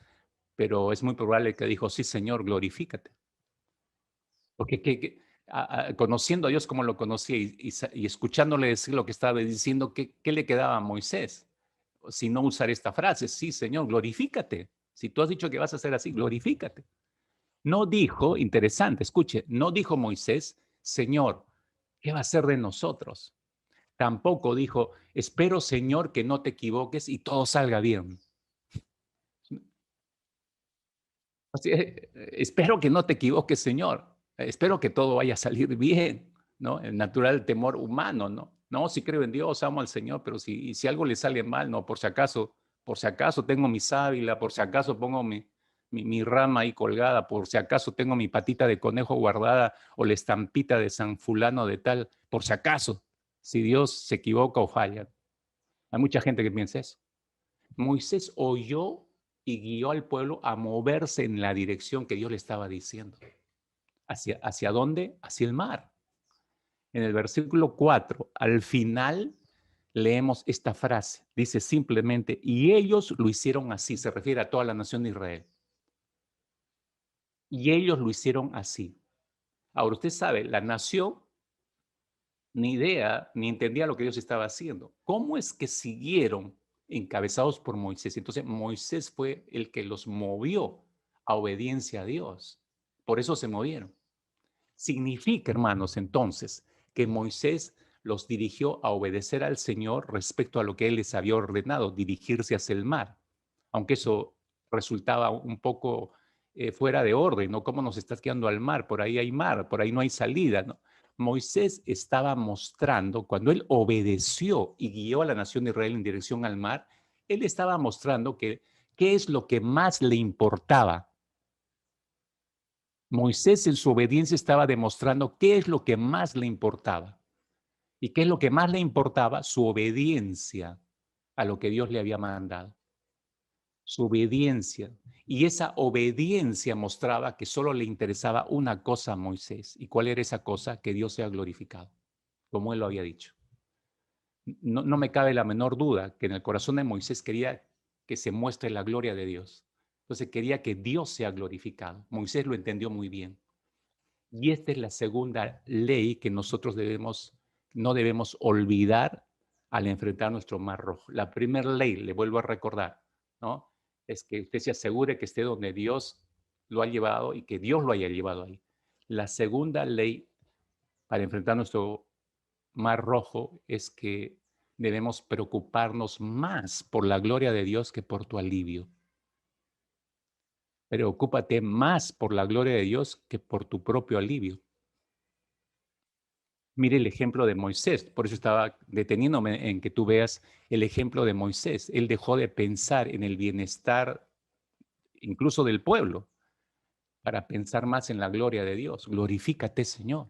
pero es muy probable que dijo, sí, Señor, glorifícate. Porque conociendo a Dios como lo conocía y escuchándole decir lo que estaba diciendo, ¿qué le quedaba a Moisés? Si no usar esta frase, sí, Señor, glorifícate. Si tú has dicho que vas a hacer así, glorifícate. No dijo, interesante, escuche, no dijo Moisés, Señor, ¿qué va a hacer de nosotros? Tampoco dijo, espero, Señor, que no te equivoques y todo salga bien. Así, espero que no te equivoques, Señor. Espero que todo vaya a salir bien, ¿no? El natural temor humano, ¿no? No, si creo en Dios, amo al Señor, pero si algo le sale mal, no, por si acaso tengo mi sábila, por si acaso pongo mi rama ahí colgada, por si acaso tengo mi patita de conejo guardada o la estampita de San Fulano de tal, por si acaso, si Dios se equivoca o falla. Hay mucha gente que piensa eso. Moisés oyó y guió al pueblo a moverse en la dirección que Dios le estaba diciendo. ¿Hacia dónde? Hacia el mar. En el versículo 4, al final leemos esta frase. Dice simplemente, y ellos lo hicieron así. Se refiere a toda la nación de Israel. Y ellos lo hicieron así. Ahora, usted sabe, la nación ni idea, ni entendía lo que Dios estaba haciendo. ¿Cómo es que siguieron encabezados por Moisés? Entonces, Moisés fue el que los movió a obediencia a Dios. Por eso se movieron. Significa, hermanos, entonces, que Moisés los dirigió a obedecer al Señor respecto a lo que él les había ordenado, dirigirse hacia el mar. Aunque eso resultaba un poco fuera de orden, ¿no? ¿Cómo nos estás guiando al mar? Por ahí hay mar, por ahí no hay salida, ¿no? Moisés estaba mostrando, cuando él obedeció y guió a la nación de Israel en dirección al mar, él estaba mostrando que qué es lo que más le importaba. Moisés en su obediencia estaba demostrando qué es lo que más le importaba. ¿Y qué es lo que más le importaba? Su obediencia a lo que Dios le había mandado. su obediencia. Y esa obediencia mostraba que solo le interesaba una cosa a Moisés. ¿Y cuál era esa cosa? Que Dios sea glorificado, como él lo había dicho. No me cabe la menor duda que en el corazón de Moisés quería que se muestre la gloria de Dios. Entonces quería que Dios sea glorificado. Moisés lo entendió muy bien. Y esta es la segunda ley que nosotros no debemos olvidar al enfrentar nuestro mar rojo. La primera ley, le vuelvo a recordar, ¿no? Es que usted se asegure que esté donde Dios lo ha llevado y que Dios lo haya llevado ahí. La segunda ley para enfrentar nuestro mar rojo es que debemos preocuparnos más por la gloria de Dios que por tu alivio. Preocúpate más por la gloria de Dios que por tu propio alivio. Mire el ejemplo de Moisés, por eso estaba deteniéndome en que tú veas el ejemplo de Moisés. Él dejó de pensar en el bienestar incluso del pueblo para pensar más en la gloria de Dios. Glorifícate, Señor.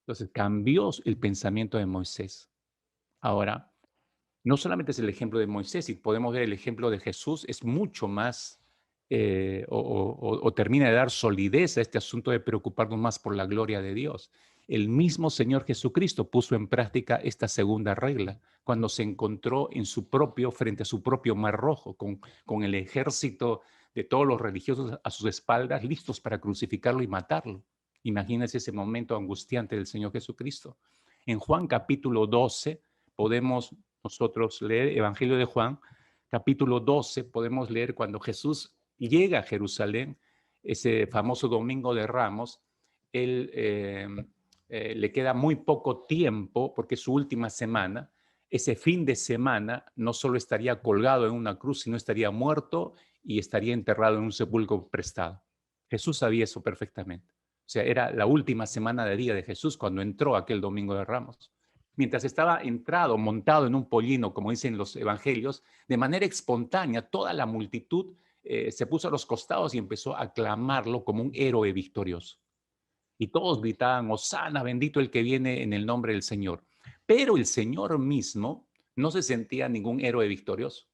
Entonces cambió el pensamiento de Moisés. Ahora, no solamente es el ejemplo de Moisés, y podemos ver el ejemplo de Jesús, es mucho más, o termina de dar solidez a este asunto de preocuparnos más por la gloria de Dios. El mismo Señor Jesucristo puso en práctica esta segunda regla cuando se encontró frente a su propio mar rojo, con el ejército de todos los religiosos a sus espaldas, listos para crucificarlo y matarlo. Imagínense ese momento angustiante del Señor Jesucristo. En Juan capítulo 12 podemos nosotros leer Evangelio de Juan, capítulo 12, podemos leer cuando Jesús llega a Jerusalén, ese famoso Domingo de Ramos. Él le queda muy poco tiempo porque es su última semana. Ese fin de semana no solo estaría colgado en una cruz, sino estaría muerto y estaría enterrado en un sepulcro prestado. Jesús sabía eso perfectamente. O sea, era la última semana de día de Jesús cuando entró aquel Domingo de Ramos. Mientras estaba montado en un pollino, como dicen los evangelios, de manera espontánea, toda la multitud se puso a los costados y empezó a aclamarlo como un héroe victorioso. Y todos gritaban, Hosana, bendito el que viene en el nombre del Señor. Pero el Señor mismo no se sentía ningún héroe victorioso.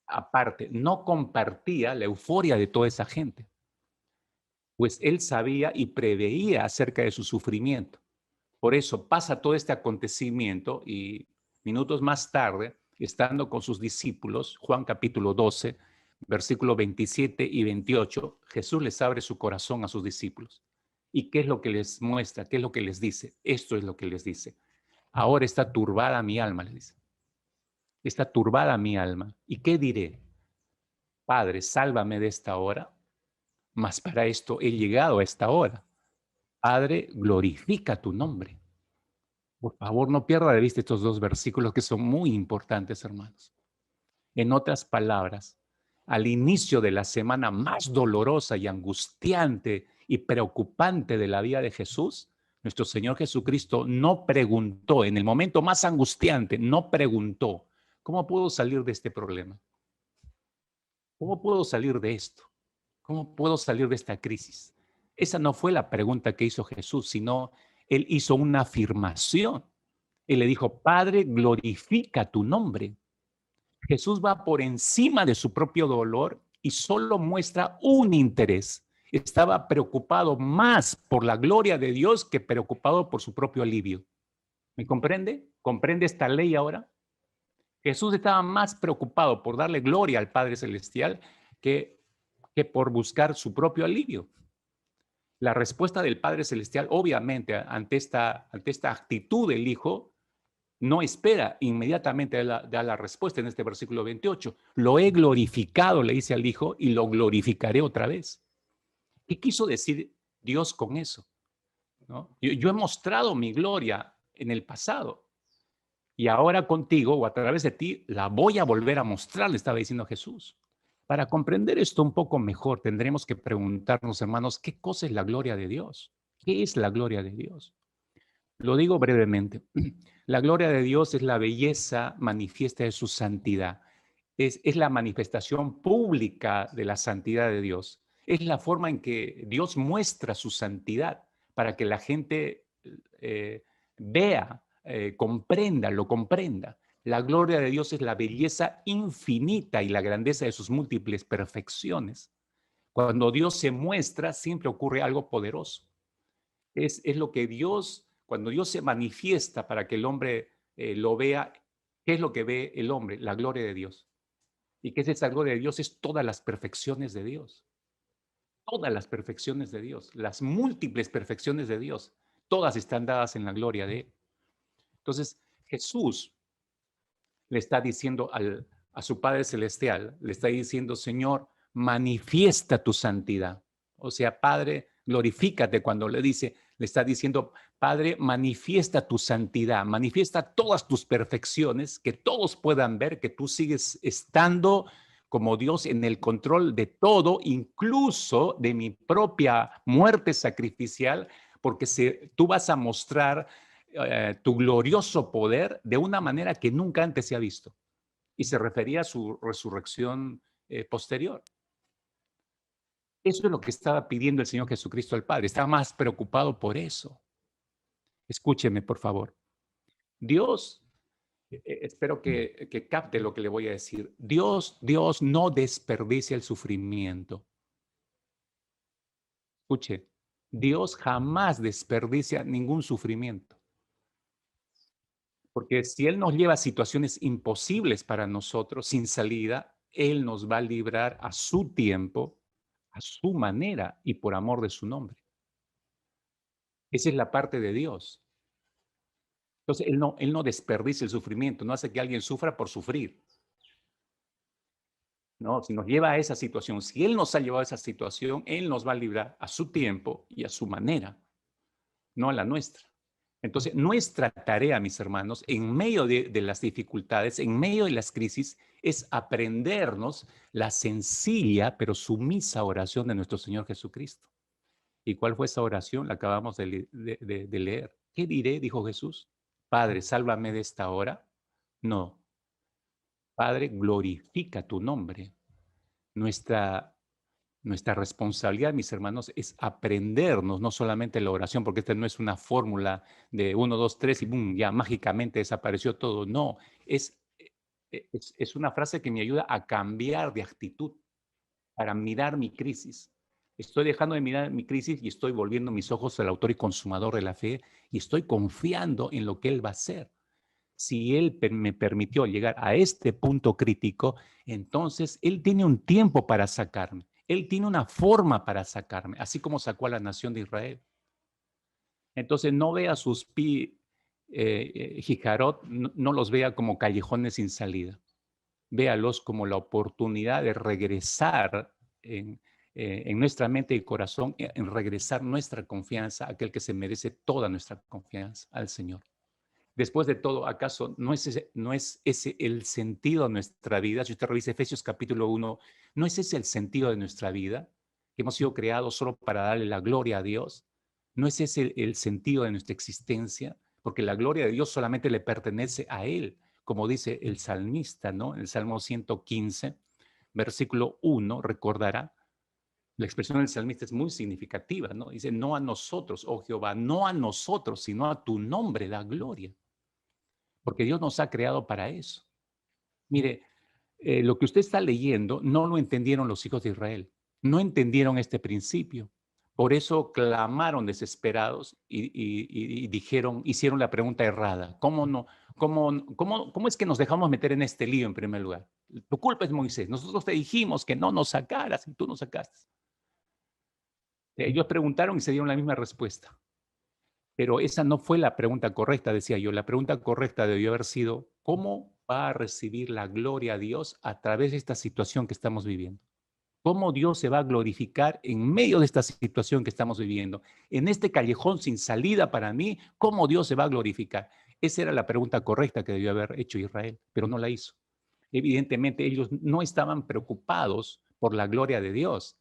Aparte, no compartía la euforia de toda esa gente, pues él sabía y preveía acerca de su sufrimiento. Por eso pasa todo este acontecimiento y minutos más tarde, estando con sus discípulos, Juan capítulo 12, versículos 27 y 28, Jesús les abre su corazón a sus discípulos. ¿Y qué es lo que les muestra? ¿Qué es lo que les dice? Esto es lo que les dice. Ahora está turbada mi alma, les dice. Está turbada mi alma. ¿Y qué diré? Padre, sálvame de esta hora, mas para esto he llegado a esta hora. Padre, glorifica tu nombre. Por favor, no pierda de vista estos dos versículos que son muy importantes, hermanos. En otras palabras, al inicio de la semana más dolorosa y angustiante y preocupante de la vida de Jesús, nuestro Señor Jesucristo no preguntó, en el momento más angustiante, no preguntó, ¿cómo puedo salir de este problema? ¿Cómo puedo salir de esto? ¿Cómo puedo salir de esta crisis? Esa no fue la pregunta que hizo Jesús, sino él hizo una afirmación. Él le dijo, Padre, glorifica tu nombre. Jesús va por encima de su propio dolor y solo muestra un interés. Estaba preocupado más por la gloria de Dios que preocupado por su propio alivio. ¿Me comprende? ¿Comprende esta ley ahora? Jesús estaba más preocupado por darle gloria al Padre Celestial que por buscar su propio alivio. La respuesta del Padre Celestial, obviamente, ante esta actitud del Hijo, no espera inmediatamente da la respuesta en este versículo 28. Lo he glorificado, le dice al Hijo, y lo glorificaré otra vez. ¿Qué quiso decir Dios con eso? ¿No? Yo he mostrado mi gloria en el pasado y ahora contigo o a través de ti la voy a volver a mostrar, le estaba diciendo Jesús. Para comprender esto un poco mejor, tendremos que preguntarnos, hermanos, ¿qué cosa es la gloria de Dios? ¿Qué es la gloria de Dios? Lo digo brevemente. La gloria de Dios es la belleza manifiesta de su santidad. Es la manifestación pública de la santidad de Dios. Es la forma en que Dios muestra su santidad para que la gente vea, comprenda, lo comprenda. La gloria de Dios es la belleza infinita y la grandeza de sus múltiples perfecciones. Cuando Dios se muestra, siempre ocurre algo poderoso. Es lo que Dios, cuando Dios se manifiesta para que el hombre lo vea, ¿qué es lo que ve el hombre? La gloria de Dios. ¿Y qué es esa gloria de Dios? Es todas las perfecciones de Dios. Todas las perfecciones de Dios, las múltiples perfecciones de Dios, todas están dadas en la gloria de Él. Entonces, Jesús le está diciendo a su Padre Celestial, le está diciendo, Señor, manifiesta tu santidad. O sea, Padre, glorifícate cuando le está diciendo, Padre, manifiesta tu santidad, manifiesta todas tus perfecciones, que todos puedan ver que tú sigues estando como Dios en el control de todo, incluso de mi propia muerte sacrificial, porque tú vas a mostrar tu glorioso poder de una manera que nunca antes se ha visto. Y se refería a su resurrección posterior. Eso es lo que estaba pidiendo el Señor Jesucristo al Padre. Estaba más preocupado por eso. Escúcheme, por favor. Dios, espero que capte lo que le voy a decir. Dios no desperdicia el sufrimiento. Escuche, Dios jamás desperdicia ningún sufrimiento. Porque si Él nos lleva a situaciones imposibles para nosotros, sin salida, Él nos va a librar a su tiempo, a su manera y por amor de su nombre. Esa es la parte de Dios. Entonces, Él no desperdicia el sufrimiento, no hace que alguien sufra por sufrir. No, si nos lleva a esa situación, si Él nos ha llevado a esa situación, Él nos va a librar a su tiempo y a su manera, no a la nuestra. Entonces, nuestra tarea, mis hermanos, en medio de las dificultades, en medio de las crisis, es aprendernos la sencilla pero sumisa oración de nuestro Señor Jesucristo. ¿Y cuál fue esa oración? La acabamos de leer. ¿Qué diré? Dijo Jesús. Padre, sálvame de esta hora. No. Padre, glorifica tu nombre. Nuestra responsabilidad, mis hermanos, es aprendernos no solamente la oración, porque esta no es una fórmula de 1, 2, 3 y boom, ya mágicamente desapareció todo. No, es una frase que me ayuda a cambiar de actitud para mirar mi crisis. Estoy dejando de mirar mi crisis y estoy volviendo mis ojos al autor y consumador de la fe y estoy confiando en lo que Él va a hacer. Si Él me permitió llegar a este punto crítico, entonces Él tiene un tiempo para sacarme. Él tiene una forma para sacarme, así como sacó a la nación de Israel. Entonces no vea sus jijarot, no los vea como callejones sin salida. Véalos como la oportunidad de regresar en nuestra mente y corazón, en regresar nuestra confianza a aquel que se merece toda nuestra confianza, al Señor. Después de todo, ¿acaso no es ese el sentido de nuestra vida? Si usted revisa Efesios capítulo 1, ¿no es ese el sentido de nuestra vida? Que hemos sido creados solo para darle la gloria a Dios. ¿No es ese el sentido de nuestra existencia? Porque la gloria de Dios solamente le pertenece a Él, como dice el salmista, ¿no? En el Salmo 115, versículo 1, recordará. La expresión del salmista es muy significativa, ¿no? Dice, no a nosotros, oh Jehová, no a nosotros, sino a tu nombre da gloria. Porque Dios nos ha creado para eso. Mire, lo que usted está leyendo no lo entendieron los hijos de Israel, no entendieron este principio. Por eso clamaron desesperados y dijeron, hicieron la pregunta errada. ¿Cómo es que nos dejamos meter en este lío en primer lugar? Tu culpa es Moisés. Nosotros te dijimos que no nos sacaras y tú nos sacaste. Ellos preguntaron y se dieron la misma respuesta. Pero esa no fue la pregunta correcta, decía yo. La pregunta correcta debió haber sido, ¿cómo va a recibir la gloria a Dios a través de esta situación que estamos viviendo? ¿Cómo Dios se va a glorificar en medio de esta situación que estamos viviendo? En este callejón sin salida para mí, ¿cómo Dios se va a glorificar? Esa era la pregunta correcta que debió haber hecho Israel, pero no la hizo. Evidentemente, ellos no estaban preocupados por la gloria de Dios,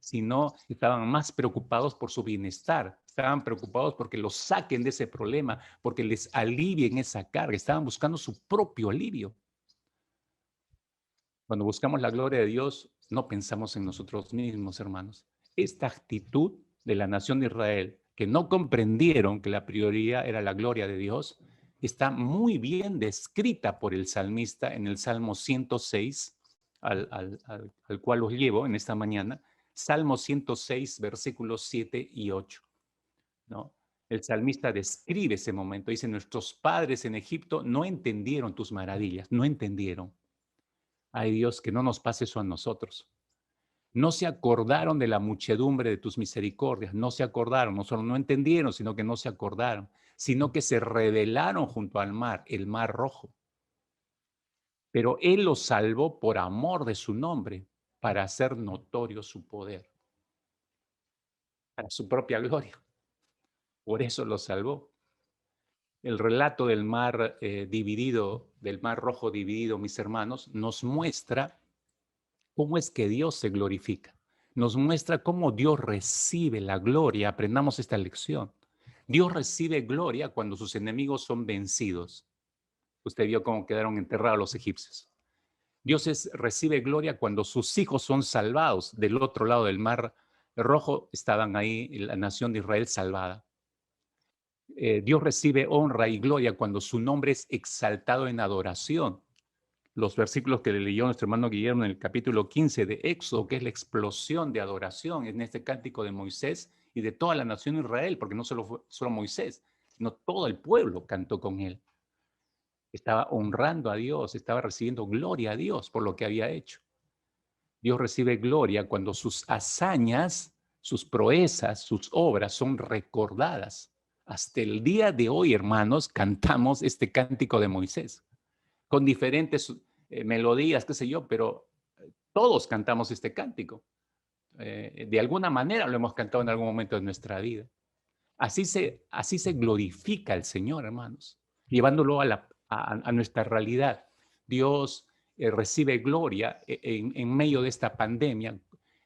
sino estaban más preocupados por su bienestar, estaban preocupados porque los saquen de ese problema, porque les alivien esa carga, estaban buscando su propio alivio. Cuando buscamos la gloria de Dios, no pensamos en nosotros mismos, hermanos. Esta actitud de la nación de Israel, que no comprendieron que la prioridad era la gloria de Dios, está muy bien descrita por el salmista en el Salmo 106, al cual os llevo en esta mañana. Salmo 106, versículos 7 y 8, ¿no? El salmista describe ese momento. Dice, nuestros padres en Egipto no entendieron tus maravillas, no entendieron. Ay Dios, que no nos pase eso a nosotros. No se acordaron de la muchedumbre de tus misericordias, no se acordaron, no solo no entendieron, sino que no se acordaron, sino que se rebelaron junto al mar, el mar rojo. Pero Él los salvó por amor de su nombre, para hacer notorio su poder, para su propia gloria. Por eso los salvó. El relato del mar dividido, del mar rojo dividido, mis hermanos, nos muestra cómo es que Dios se glorifica. Nos muestra cómo Dios recibe la gloria. Aprendamos esta lección. Dios recibe gloria cuando sus enemigos son vencidos. Usted vio cómo quedaron enterrados los egipcios. Dios recibe gloria cuando sus hijos son salvados. Del otro lado del mar rojo estaban ahí la nación de Israel salvada. Dios recibe honra y gloria cuando su nombre es exaltado en adoración. Los versículos que le leyó nuestro hermano Guillermo en el capítulo 15 de Éxodo, que es la explosión de adoración en este cántico de Moisés y de toda la nación de Israel, porque no solo fue solo Moisés, sino todo el pueblo cantó con él. Estaba honrando a Dios, estaba recibiendo gloria a Dios por lo que había hecho. Dios recibe gloria cuando sus hazañas, sus proezas, sus obras son recordadas. Hasta el día de hoy, hermanos, cantamos este cántico de Moisés, con diferentes melodías, qué sé yo, pero todos cantamos este cántico. De alguna manera lo hemos cantado en algún momento de nuestra vida. Así se glorifica al Señor, hermanos, llevándolo a nuestra realidad. Dios recibe gloria en medio de esta pandemia.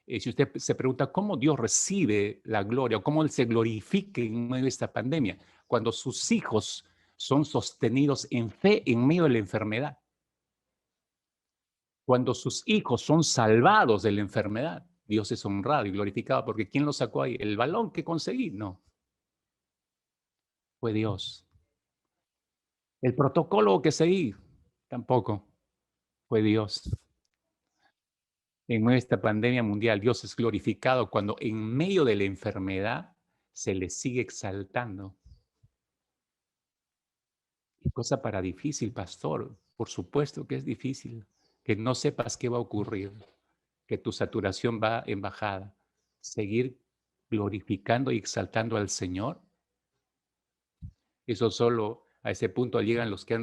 Si usted se pregunta cómo Dios recibe la gloria o cómo Él se glorifica en medio de esta pandemia, cuando sus hijos son sostenidos en fe en medio de la enfermedad. Cuando sus hijos son salvados de la enfermedad, Dios es honrado y glorificado, porque ¿quién lo sacó ahí? ¿El balón que conseguí? No. Fue Dios. El protocolo que seguí, tampoco, fue Dios. En esta pandemia mundial, Dios es glorificado cuando en medio de la enfermedad se le sigue exaltando. Qué cosa para difícil, pastor. Por supuesto que es difícil. Que no sepas qué va a ocurrir, que tu saturación va en bajada. Seguir glorificando y exaltando al Señor. Eso solo a ese punto llegan los que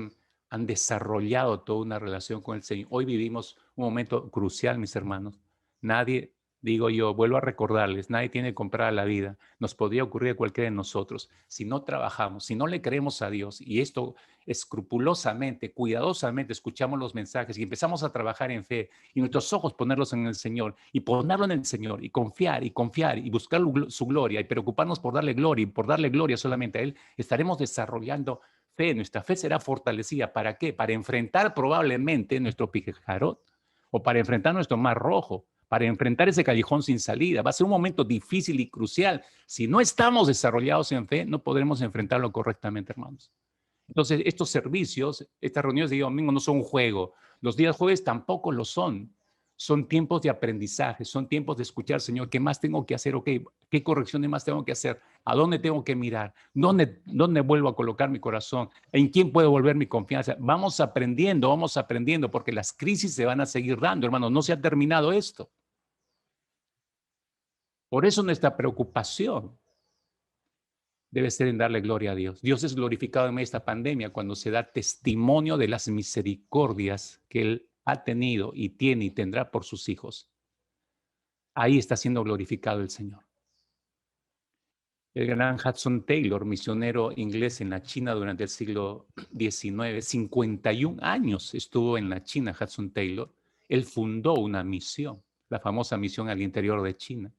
han desarrollado toda una relación con el Señor. Hoy vivimos un momento crucial, mis hermanos. Nadie, digo yo, vuelvo a recordarles, nadie tiene que comprar la vida. Nos podría ocurrir a cualquiera de nosotros si no trabajamos, si no le creemos a Dios, y esto escrupulosamente, cuidadosamente escuchamos los mensajes y empezamos a trabajar en fe y nuestros ojos ponerlos en el Señor y ponerlo en el Señor y confiar y buscar su gloria y preocuparnos por darle gloria y por darle gloria solamente a Él, estaremos desarrollando fe. Nuestra fe será fortalecida. ¿Para qué? Para enfrentar probablemente nuestro pijarot o para enfrentar nuestro mar rojo, para enfrentar ese callejón sin salida. Va a ser un momento difícil y crucial. Si no estamos desarrollados en fe, no podremos enfrentarlo correctamente, hermanos. Entonces, estos servicios, estas reuniones de domingo no son un juego. Los días jueves tampoco lo son. Son tiempos de aprendizaje, son tiempos de escuchar, Señor, ¿qué más tengo que hacer? Okay, ¿qué correcciones más tengo que hacer? ¿A dónde tengo que mirar? ¿Dónde vuelvo a colocar mi corazón? ¿En quién puedo volver mi confianza? Vamos aprendiendo, porque las crisis se van a seguir dando, hermanos. No se ha terminado esto. Por eso nuestra preocupación debe ser en darle gloria a Dios. Dios es glorificado en esta pandemia cuando se da testimonio de las misericordias que Él ha tenido y tiene y tendrá por sus hijos. Ahí está siendo glorificado el Señor. El gran Hudson Taylor, misionero inglés en la China durante el siglo XIX, 51 años estuvo en la China Hudson Taylor. Él fundó una misión, la famosa misión al interior de China.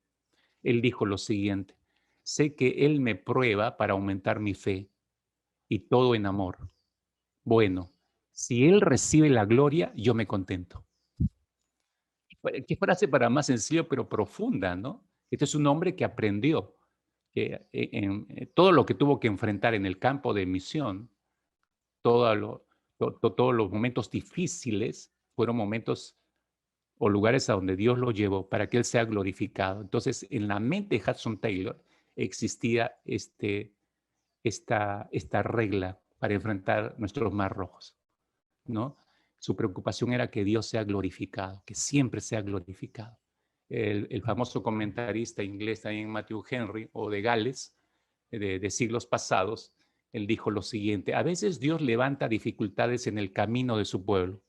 Él dijo lo siguiente: sé que Él me prueba para aumentar mi fe y todo en amor. Bueno, si Él recibe la gloria, yo me contento. Qué frase para más sencillo pero profunda, ¿no? Este es un hombre que aprendió que en todo lo que tuvo que enfrentar en el campo de misión, todos los momentos difíciles fueron momentos o lugares a donde Dios lo llevó para que Él sea glorificado. Entonces, en la mente de Hudson Taylor existía esta regla para enfrentar nuestros mar rojos, ¿no? Su preocupación era que Dios sea glorificado, que siempre sea glorificado. El famoso comentarista inglés también, Matthew Henry, o de Gales, de siglos pasados, él dijo lo siguiente: a veces Dios levanta dificultades en el camino de su pueblo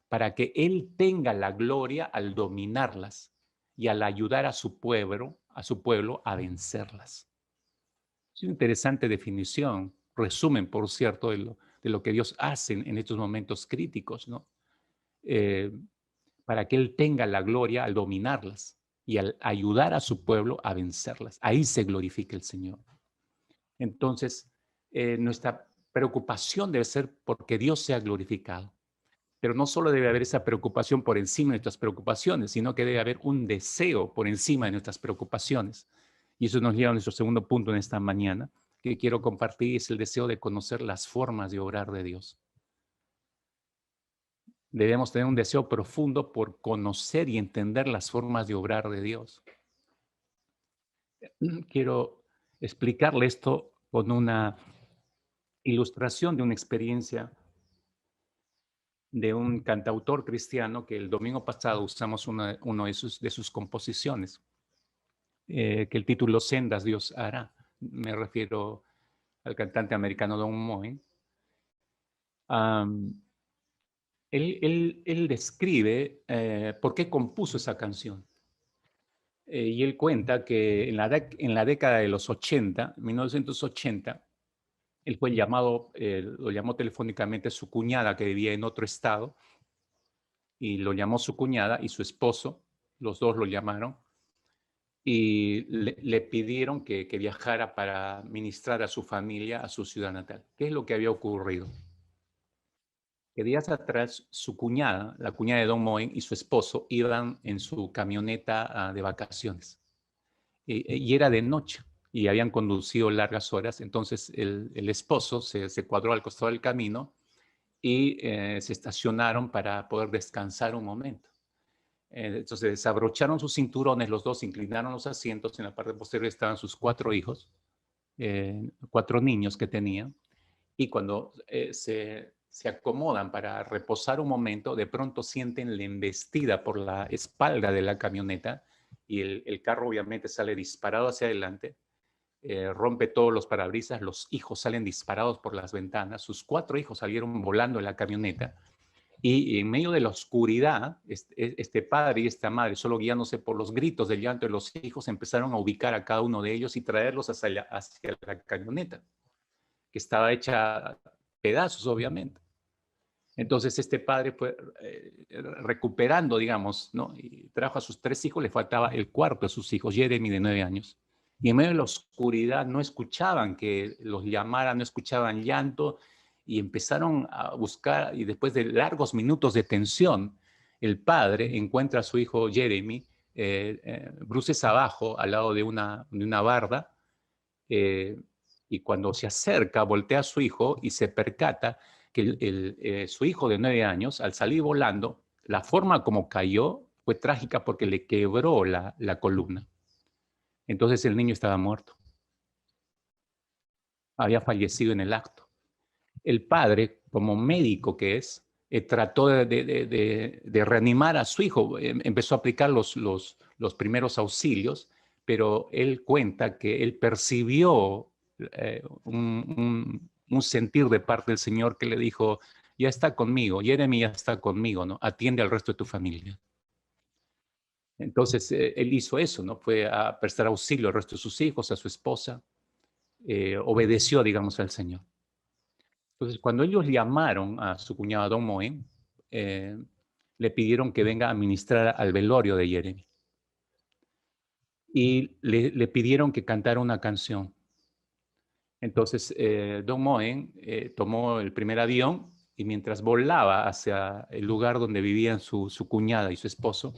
para que Él tenga la gloria al dominarlas y al ayudar a su pueblo a vencerlas. Es una interesante definición, resumen, por cierto, de lo que Dios hace en estos momentos críticos, ¿no? Para que Él tenga la gloria al dominarlas y al ayudar a su pueblo a vencerlas. Ahí se glorifica el Señor. Entonces, nuestra preocupación debe ser porque Dios sea glorificado. Pero no solo debe haber esa preocupación por encima de nuestras preocupaciones, sino que debe haber un deseo por encima de nuestras preocupaciones. Y eso nos lleva a nuestro segundo punto en esta mañana, que quiero compartir, es el deseo de conocer las formas de obrar de Dios. Debemos tener un deseo profundo por conocer y entender las formas de obrar de Dios. Quiero explicarle esto con una ilustración de una experiencia de un cantautor cristiano que el domingo pasado usamos una de sus composiciones, que el título Sendas Dios hará. Me refiero al cantante americano Don Moen. Él describe por qué compuso esa canción. Y él cuenta que en la década de los 80, 1980, él fue llamado, lo llamó telefónicamente su cuñada que vivía en otro estado, y lo llamó su cuñada y su esposo, los dos lo llamaron, y le pidieron que viajara para ministrar a su familia, a su ciudad natal. ¿Qué es lo que había ocurrido? Que días atrás su cuñada, la cuñada de Don Moen, y su esposo iban en su camioneta de vacaciones. Y era de noche y habían conducido largas horas. Entonces el esposo se cuadró al costado del camino y se estacionaron para poder descansar un momento. Entonces desabrocharon sus cinturones, los dos inclinaron los asientos. En la parte posterior estaban sus 4 hijos, 4 niños que tenían. Y cuando se acomodan para reposar un momento, de pronto sienten la embestida por la espalda de la camioneta y el carro obviamente sale disparado hacia adelante, rompe todos los parabrisas, los hijos salen disparados por las ventanas, sus 4 hijos salieron volando en la camioneta y en medio de la oscuridad, este padre y esta madre, solo guiándose por los gritos del llanto de los hijos, empezaron a ubicar a cada uno de ellos y traerlos hacia la camioneta, que estaba hecha pedazos, obviamente. Entonces este padre fue recuperando, digamos, ¿no? Y trajo a sus 3 hijos, le faltaba el cuarto de sus hijos, Jeremy, de 9 años. Y en medio de la oscuridad no escuchaban que los llamaran, no escuchaban llanto, y empezaron a buscar, y después de largos minutos de tensión, el padre encuentra a su hijo Jeremy, bruces abajo, al lado de una barda, y cuando se acerca, voltea a su hijo y se percata que su hijo de 9 años, al salir volando, la forma como cayó fue trágica porque le quebró la columna. Entonces el niño estaba muerto. Había fallecido en el acto. El padre, como médico que es, trató de reanimar a su hijo. Empezó a aplicar los primeros auxilios, pero él cuenta que él percibió un sentir de parte del Señor que le dijo: ya está conmigo, Jeremy ya está conmigo, ¿no? Atiende al resto de tu familia. Entonces él hizo eso, ¿no? Fue a prestar auxilio al resto de sus hijos, a su esposa, obedeció, digamos, al Señor. Entonces, cuando ellos llamaron a su cuñado Don Moen, le pidieron que venga a ministrar al velorio de Jeremy. Y le pidieron que cantara una canción. Entonces, Don Moen tomó el primer avión y mientras volaba hacia el lugar donde vivían su cuñada y su esposo,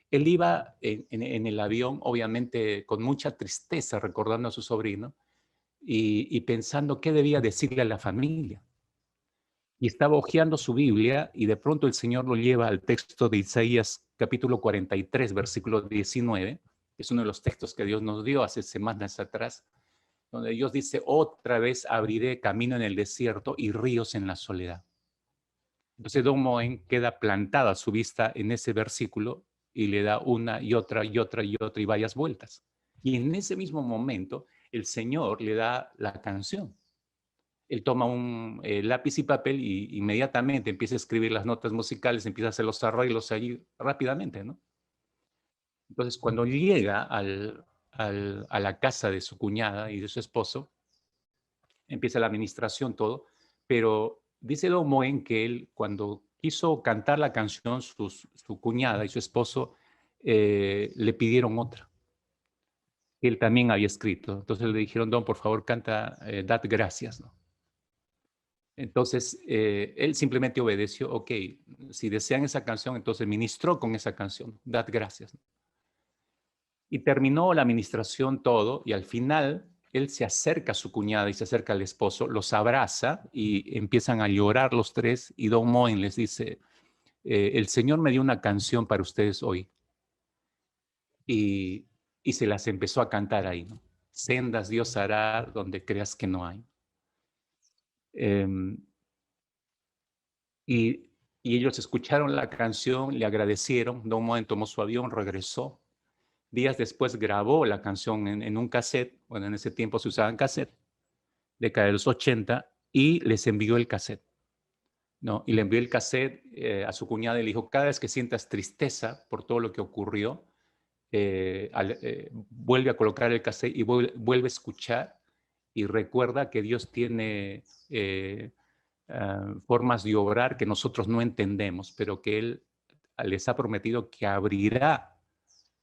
él iba en el avión, obviamente con mucha tristeza, recordando a su sobrino y pensando qué debía decirle a la familia. y estaba hojeando su Biblia y de pronto el Señor lo lleva al texto de Isaías capítulo 43, versículo 19, que es uno de los textos que Dios nos dio hace semanas atrás, donde Dios dice, otra vez abriré camino en el desierto y ríos en la soledad. Entonces Don Moen queda plantada a su vista en ese versículo y le da una y otra y otra y otra y varias vueltas. Y en ese mismo momento el Señor le da la canción. Él toma un lápiz y papel y inmediatamente empieza a escribir las notas musicales, empieza a hacer los arreglos allí rápidamente, ¿no? Entonces, cuando llega a la casa de su cuñada y de su esposo, empieza la administración, todo, pero dice Don Moen que él, cuando quiso cantar la canción, su cuñada y su esposo le pidieron otra, que él también había escrito. Entonces le dijeron, Don, por favor, canta, dad gracias, ¿no? Entonces, él simplemente obedeció, ok, si desean esa canción, entonces ministró con esa canción, dad gracias, ¿no? Y terminó la administración todo, y al final él se acerca a su cuñada y se acerca al esposo, los abraza y empiezan a llorar los tres, y Don Moen les dice, el Señor me dio una canción para ustedes hoy, y, y se las empezó a cantar ahí, ¿no? Sendas Dios hará donde creas que no hay. Em, y, y ellos escucharon la canción, le agradecieron, Don Moen tomó su avión, regresó. Días después grabó la canción en un cassette, bueno, en ese tiempo se usaban cassette, década de los 80, y les envió el cassette, ¿no? Y le envió el cassette a su cuñada y le dijo, cada vez que sientas tristeza por todo lo que ocurrió, vuelve a colocar el cassette y vuelve a escuchar y recuerda que Dios tiene formas de obrar que nosotros no entendemos, pero que Él les ha prometido que abrirá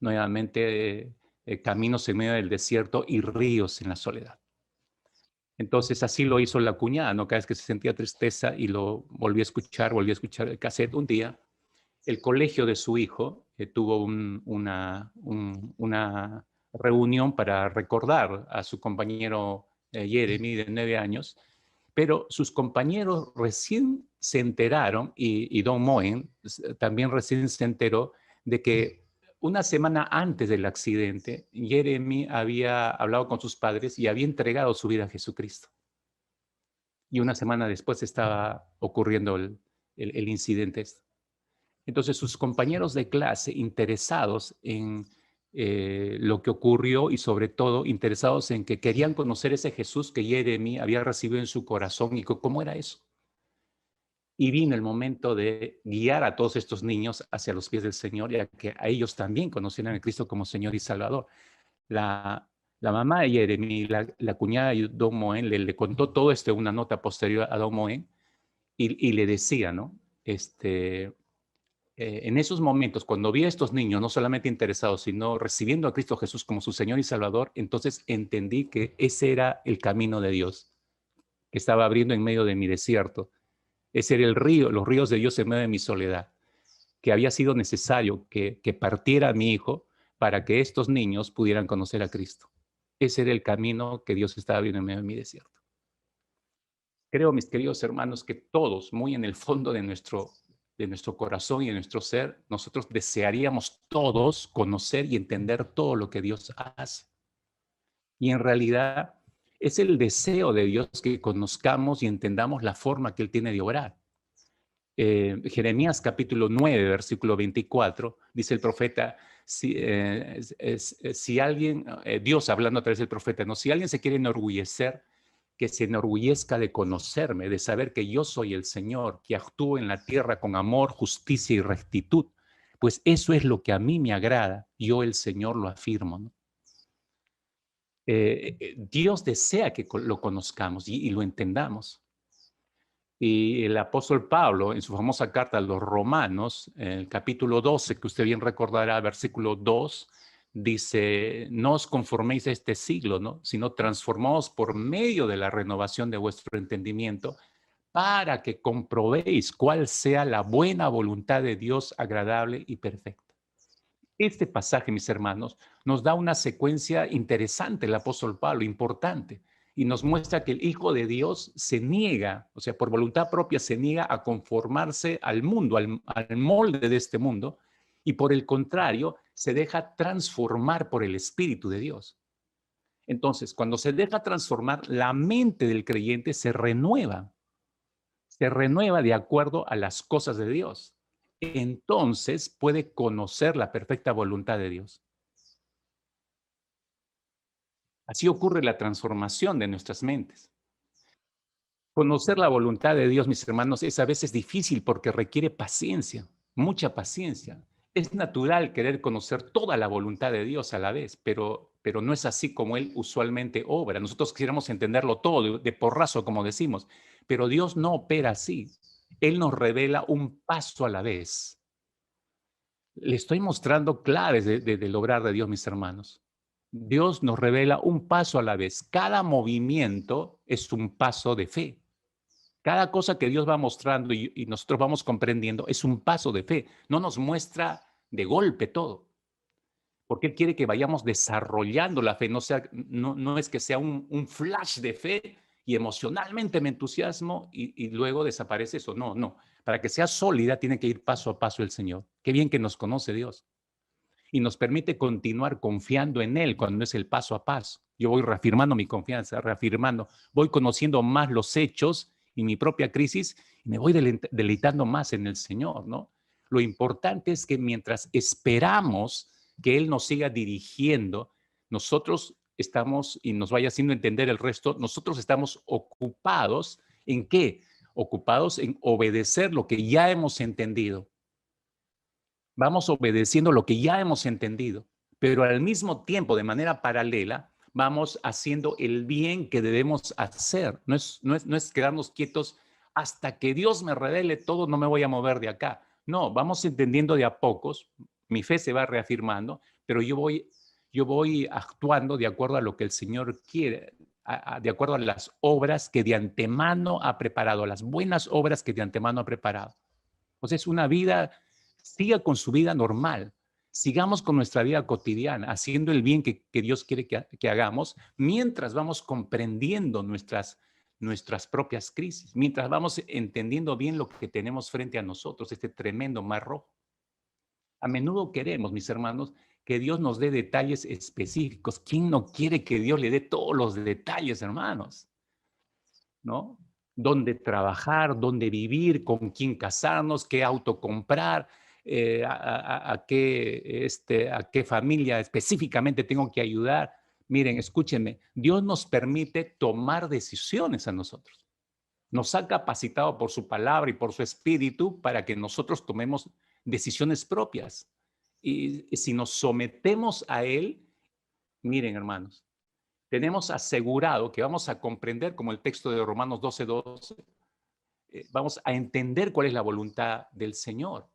nuevamente caminos en medio del desierto y ríos en la soledad. Entonces así lo hizo la cuñada, ¿no? Cada vez que se sentía tristeza y lo volví a escuchar el cassette. Un día, el colegio de su hijo tuvo una reunión para recordar a su compañero Jeremy, de 9 años, pero sus compañeros recién se enteraron, y Don Moen también recién se enteró de que una semana antes del accidente, Jeremy había hablado con sus padres y había entregado su vida a Jesucristo. Y una semana después estaba ocurriendo el incidente. Entonces sus compañeros de clase, interesados en lo que ocurrió y sobre todo interesados en que querían conocer ese Jesús que Jeremy había recibido en su corazón y cómo era eso. Y vino el momento de guiar a todos estos niños hacia los pies del Señor y a que a ellos también conocieran a Cristo como Señor y Salvador. La mamá de Jeremy, la cuñada de Don Moen, le contó todo esto en una nota posterior a Don Moen y le decía, ¿no? En esos momentos, cuando vi a estos niños no solamente interesados, sino recibiendo a Cristo Jesús como su Señor y Salvador, entonces entendí que ese era el camino de Dios, que estaba abriendo en medio de mi desierto. Ese era el río, los ríos de Dios en medio de mi soledad, que había sido necesario que partiera a mi hijo para que estos niños pudieran conocer a Cristo. Ese era el camino que Dios estaba abriendo en medio de mi desierto. Creo, mis queridos hermanos, que todos, muy en el fondo de nuestro corazón y de nuestro ser, nosotros desearíamos todos conocer y entender todo lo que Dios hace. Y en realidad es el deseo de Dios que conozcamos y entendamos la forma que Él tiene de obrar. Jeremías capítulo 9, versículo 24, dice el profeta, si alguien, Dios hablando a través del profeta, ¿no? Si alguien se quiere enorgullecer, que se enorgullezca de conocerme, de saber que yo soy el Señor, que actúo en la tierra con amor, justicia y rectitud. Pues eso es lo que a mí me agrada. Yo, el Señor, lo afirmo, ¿no? Dios desea que lo conozcamos y lo entendamos. Y el apóstol Pablo, en su famosa carta a los Romanos, en el capítulo 12, que usted bien recordará, versículo 2, dice, no os conforméis a este siglo, ¿no? Sino transformaos por medio de la renovación de vuestro entendimiento para que comprobéis cuál sea la buena voluntad de Dios agradable y perfecta. Este pasaje, mis hermanos, nos da una secuencia interesante, el apóstol Pablo, importante. y nos muestra que el Hijo de Dios se niega, o sea, por voluntad propia se niega a conformarse al mundo, al molde de este mundo, y por el contrario, se deja transformar por el Espíritu de Dios. Entonces, cuando se deja transformar, la mente del creyente se renueva de acuerdo a las cosas de Dios. Entonces puede conocer la perfecta voluntad de Dios. Así ocurre la transformación de nuestras mentes. Conocer la voluntad de Dios, mis hermanos, es a veces difícil porque requiere paciencia, mucha paciencia. Es natural querer conocer toda la voluntad de Dios a la vez, pero no es así como Él usualmente obra. Nosotros quisiéramos entenderlo todo de porrazo, como decimos, pero Dios no opera así. Él nos revela un paso a la vez. Le estoy mostrando claves del obrar de Dios, mis hermanos. Dios nos revela un paso a la vez. Cada movimiento es un paso de fe. Cada cosa que Dios va mostrando y nosotros vamos comprendiendo es un paso de fe. No nos muestra de golpe todo, porque Él quiere que vayamos desarrollando la fe. No es que sea un flash de fe y emocionalmente me entusiasmo y luego desaparece eso. No, no. Para que sea sólida tiene que ir paso a paso el Señor. Qué bien que nos conoce Dios y nos permite continuar confiando en Él cuando es el paso a paso. Yo voy reafirmando mi confianza, reafirmando, voy conociendo más los hechos y mi propia crisis y me voy deleitando más en el Señor, ¿no? Lo importante es que mientras esperamos que Él nos siga dirigiendo, nosotros estamos, y nos vaya haciendo entender el resto, nosotros estamos ocupados ¿en qué? Ocupados en obedecer lo que ya hemos entendido. Vamos obedeciendo lo que ya hemos entendido, pero al mismo tiempo, de manera paralela, vamos haciendo el bien que debemos hacer. No es quedarnos quietos hasta que Dios me revele todo, no me voy a mover de acá. No, vamos entendiendo de a pocos, mi fe se va reafirmando, pero yo voy actuando de acuerdo a lo que el Señor quiere, de acuerdo a las obras que de antemano ha preparado, las buenas obras que de antemano ha preparado. Pues es una vida, siga con su vida normal, sigamos con nuestra vida cotidiana, haciendo el bien que Dios quiere que hagamos, mientras vamos comprendiendo nuestras propias crisis, mientras vamos entendiendo bien lo que tenemos frente a nosotros, este tremendo mar rojo. A menudo queremos, mis hermanos, que Dios nos dé detalles específicos. ¿Quién no quiere que Dios le dé todos los detalles, hermanos? ¿No? Dónde trabajar, dónde vivir, con quién casarnos, qué auto comprar, a qué familia específicamente tengo que ayudar. Miren, escúchenme, Dios nos permite tomar decisiones a nosotros. Nos ha capacitado por su palabra y por su espíritu para que nosotros tomemos decisiones propias. Y si nos sometemos a Él, miren, hermanos, tenemos asegurado que vamos a comprender, como el texto de Romanos 12:12, vamos a entender cuál es la voluntad del Señor.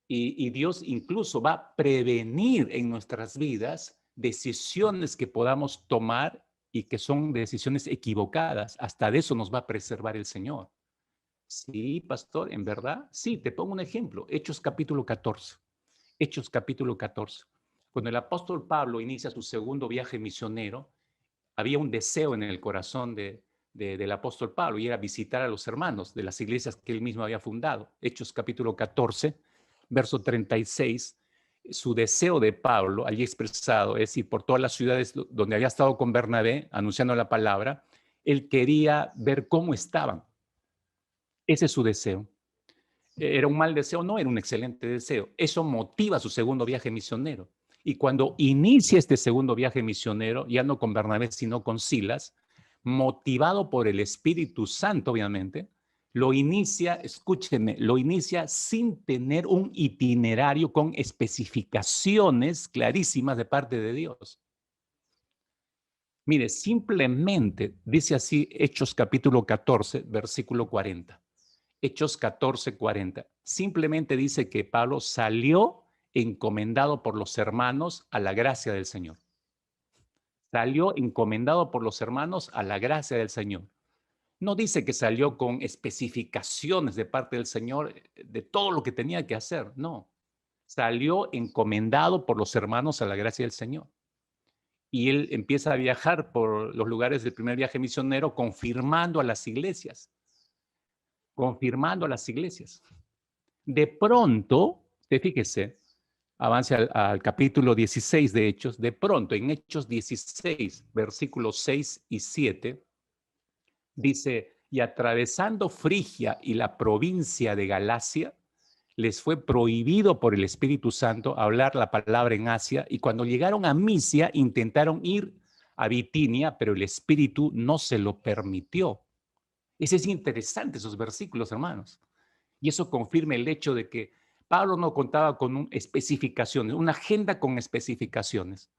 Y Dios incluso va a prevenir en nuestras vidas decisiones que podamos tomar y que son decisiones equivocadas. Hasta de eso nos va a preservar el Señor. Sí, pastor, en verdad. Sí, te pongo un ejemplo. Hechos capítulo 14. Hechos capítulo 14. Cuando el apóstol Pablo inicia su segundo viaje misionero, había un deseo en el corazón del apóstol Pablo y era visitar a los hermanos de las iglesias que él mismo había fundado. Hechos capítulo 14, verso 36, su deseo de Pablo, allí expresado, es decir, por todas las ciudades donde había estado con Bernabé anunciando la palabra, él quería ver cómo estaban. Ese es su deseo. ¿Era un mal deseo? No, era un excelente deseo. Eso motiva su segundo viaje misionero. Y cuando inicia este segundo viaje misionero, ya no con Bernabé, sino con Silas, motivado por el Espíritu Santo, obviamente, lo inicia, escúchenme, lo inicia sin tener un itinerario con especificaciones clarísimas de parte de Dios. Mire, simplemente dice así Hechos capítulo 14, versículo 40. Hechos 14:40. Simplemente dice que Pablo salió encomendado por los hermanos a la gracia del Señor. Salió encomendado por los hermanos a la gracia del Señor. No dice que salió con especificaciones de parte del Señor de todo lo que tenía que hacer. No. Salió encomendado por los hermanos a la gracia del Señor. y él empieza a viajar por los lugares del primer viaje misionero, confirmando a las iglesias, confirmando a las iglesias. De pronto, fíjese, avance al capítulo 16 de Hechos, de pronto en Hechos 16, versículos 6 y 7, dice, y atravesando Frigia y la provincia de Galacia, les fue prohibido por el Espíritu Santo hablar la palabra en Asia, y cuando llegaron a Misia intentaron ir a Bitinia, pero el Espíritu no se lo permitió. Ese es interesante, esos versículos, hermanos. Y eso confirma el hecho de que Pablo no contaba con especificaciones, una agenda con especificaciones.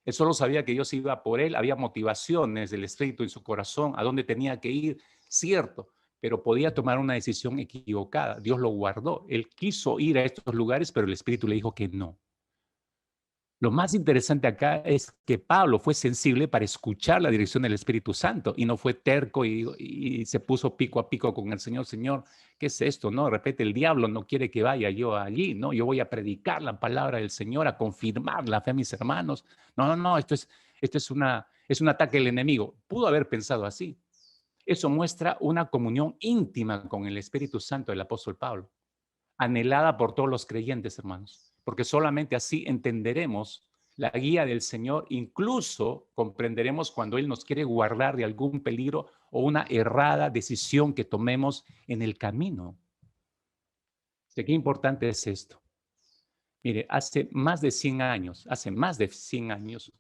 Él solo sabía que Dios iba por él, había motivaciones del Espíritu en su corazón, a dónde tenía que ir, cierto, pero podía tomar una decisión equivocada. Dios lo guardó. Él quiso ir a estos lugares, pero el Espíritu le dijo que no. Lo más interesante acá es que Pablo fue sensible para escuchar la dirección del Espíritu Santo y no fue terco y se puso pico a pico con el Señor. Señor, ¿qué es esto? No, de repente el diablo no quiere que vaya yo allí, ¿no? Yo voy a predicar la palabra del Señor, a confirmar la fe a mis hermanos. No, esto es un ataque del enemigo. Pudo haber pensado así. Eso muestra una comunión íntima con el Espíritu Santo del apóstol Pablo, anhelada por todos los creyentes, hermanos, porque solamente así entenderemos la guía del Señor, incluso comprenderemos cuando Él nos quiere guardar de algún peligro o una errada decisión que tomemos en el camino. ¿De qué importante es esto? Mire, hace más de 100 años,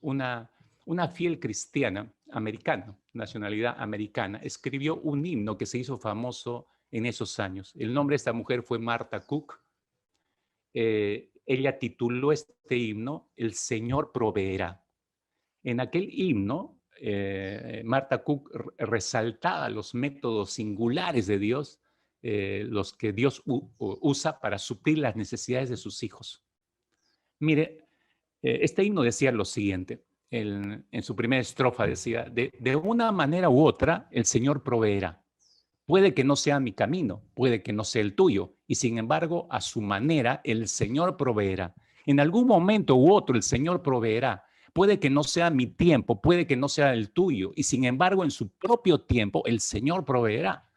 una fiel cristiana americana, nacionalidad americana, escribió un himno que se hizo famoso en esos años. El nombre de esta mujer fue Martha Cook. Ella tituló este himno El Señor proveerá. En aquel himno, Martha Cook resaltaba los métodos singulares de Dios, los que Dios usa para suplir las necesidades de sus hijos. Mire, este himno decía lo siguiente, en su primera estrofa decía, de una manera u otra el Señor proveerá. Puede que no sea mi camino, puede que no sea el tuyo, y sin embargo, a su manera, el Señor proveerá. En algún momento u otro, el Señor proveerá. Puede que no sea mi tiempo, puede que no sea el tuyo, y sin embargo, en su propio tiempo, el Señor proveerá.